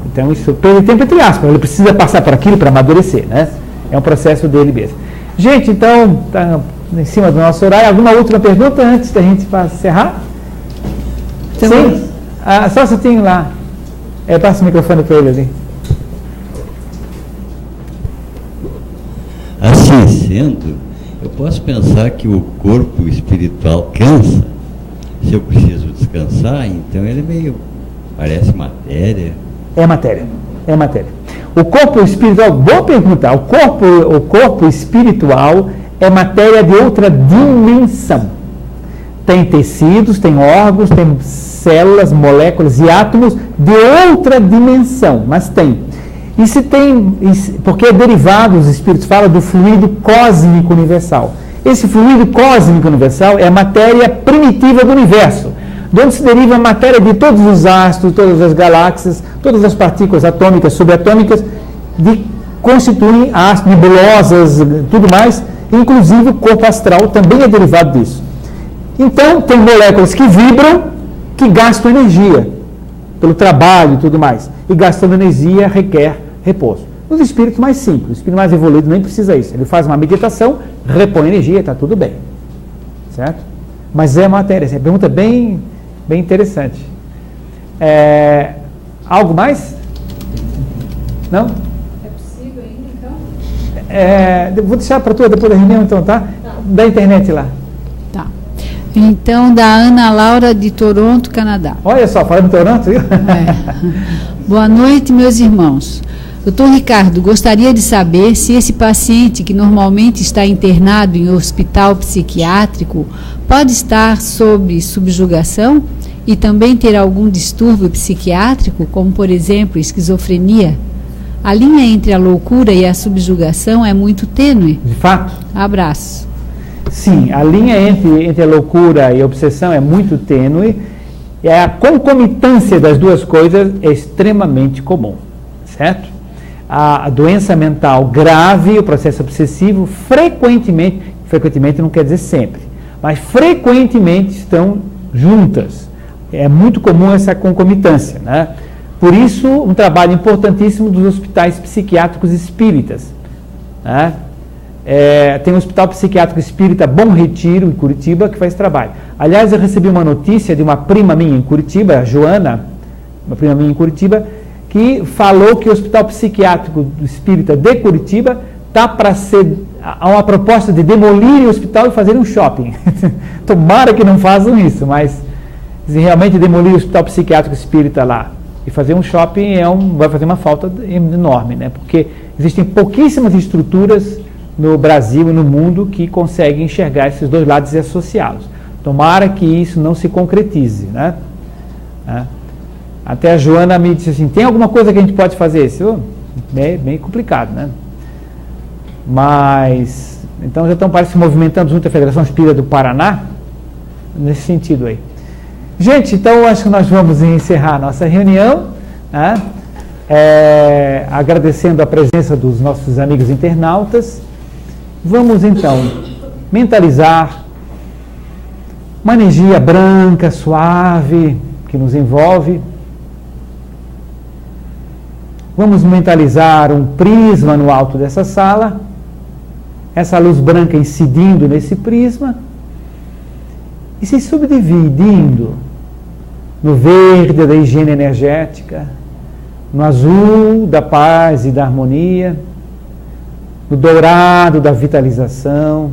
Então isso perda de tempo entre aspas. Ele precisa passar por aquilo para amadurecer. Né? É um processo dele mesmo. Gente, então, está em cima do nosso horário. Alguma última pergunta antes da gente encerrar? Sim? Só se tem lá. Passa o microfone para ele ali. Assim sendo, eu posso pensar que o corpo espiritual cansa. Se eu preciso descansar, então ele parece matéria. É matéria. O corpo espiritual, boa pergunta, o corpo espiritual é matéria de outra dimensão. Tem tecidos, tem órgãos, tem células, moléculas e átomos de outra dimensão, mas tem. E se tem, porque é derivado, os espíritos falam do fluido cósmico universal. Esse fluido cósmico universal é a matéria primitiva do universo, de onde se deriva a matéria de todos os astros, todas as galáxias, todas as partículas atômicas, subatômicas, constituem astros, nebulosas, tudo mais, inclusive o corpo astral também é derivado disso. Então, tem moléculas que vibram, que gastam energia, pelo trabalho e tudo mais. E gastando energia requer repouso. Os espíritos mais simples, o espírito mais evoluído nem precisa isso. Ele faz uma meditação, repõe energia, está tudo bem. Certo? Mas é matéria. Essa pergunta bem interessante. Algo mais? Não? É possível ainda, então? Vou deixar para tu depois da reunião, então, tá? Da internet lá. Tá. Então, da Ana Laura, de Toronto, Canadá. Olha só, falando de Toronto, viu? Boa noite, meus irmãos. Doutor Ricardo, gostaria de saber se esse paciente que normalmente está internado em hospital psiquiátrico pode estar sob subjugação e também ter algum distúrbio psiquiátrico, como, por exemplo, esquizofrenia? A linha entre a loucura e a subjugação é muito tênue. De fato. Abraço. Sim, a linha entre a loucura e a obsessão é muito tênue e a concomitância das duas coisas é extremamente comum, certo? A doença mental grave, o processo obsessivo, frequentemente não quer dizer sempre, mas frequentemente estão juntas. É muito comum essa concomitância, né? Por isso, um trabalho importantíssimo dos hospitais psiquiátricos espíritas, né? Tem um hospital psiquiátrico espírita Bom Retiro, em Curitiba, que faz trabalho. Aliás, eu recebi uma notícia de uma prima minha em Curitiba, a Joana, uma prima minha em Curitiba, que falou que o Hospital Psiquiátrico Espírita de Curitiba está para ser há uma proposta de demolirem o hospital e fazerem um shopping. Tomara que não façam isso, mas se realmente demolir o hospital psiquiátrico espírita lá e fazer um shopping vai fazer uma falta enorme, né? Porque existem pouquíssimas estruturas no Brasil e no mundo que conseguem enxergar esses dois lados e associá-los. Tomara que isso não se concretize, né? Até a Joana me disse assim, tem alguma coisa que a gente pode fazer? Isso é bem complicado, né? Mas, então já estão se movimentando junto à Federação Espírita do Paraná, nesse sentido aí. Gente, então acho que nós vamos encerrar a nossa reunião, né? Agradecendo a presença dos nossos amigos internautas. Vamos então mentalizar uma energia branca, suave, que nos envolve. Vamos mentalizar um prisma no alto dessa sala, essa luz branca incidindo nesse prisma e se subdividindo no verde da higiene energética, no azul da paz e da harmonia, no dourado da vitalização,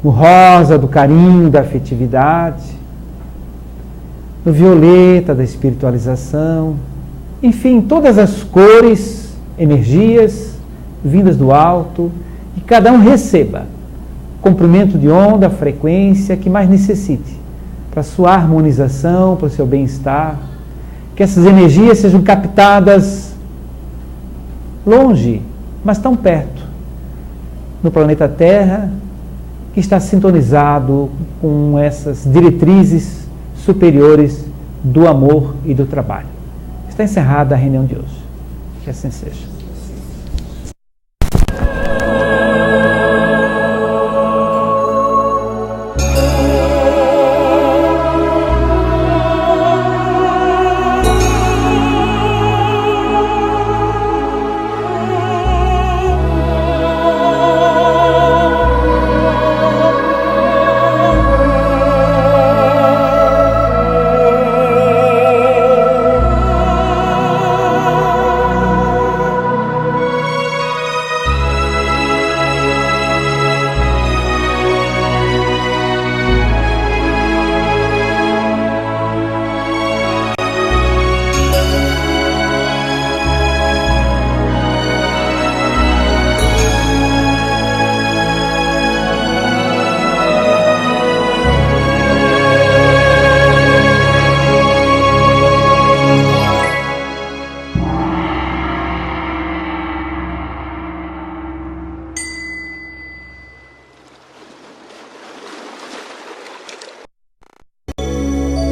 no rosa do carinho, da afetividade, no violeta da espiritualização, enfim, todas as cores, energias vindas do alto, e cada um receba comprimento de onda, frequência que mais necessite para a sua harmonização, para o seu bem-estar, que essas energias sejam captadas longe, mas tão perto, no planeta Terra, que está sintonizado com essas diretrizes superiores do amor e do trabalho. Está encerrada a reunião de hoje. Que assim seja.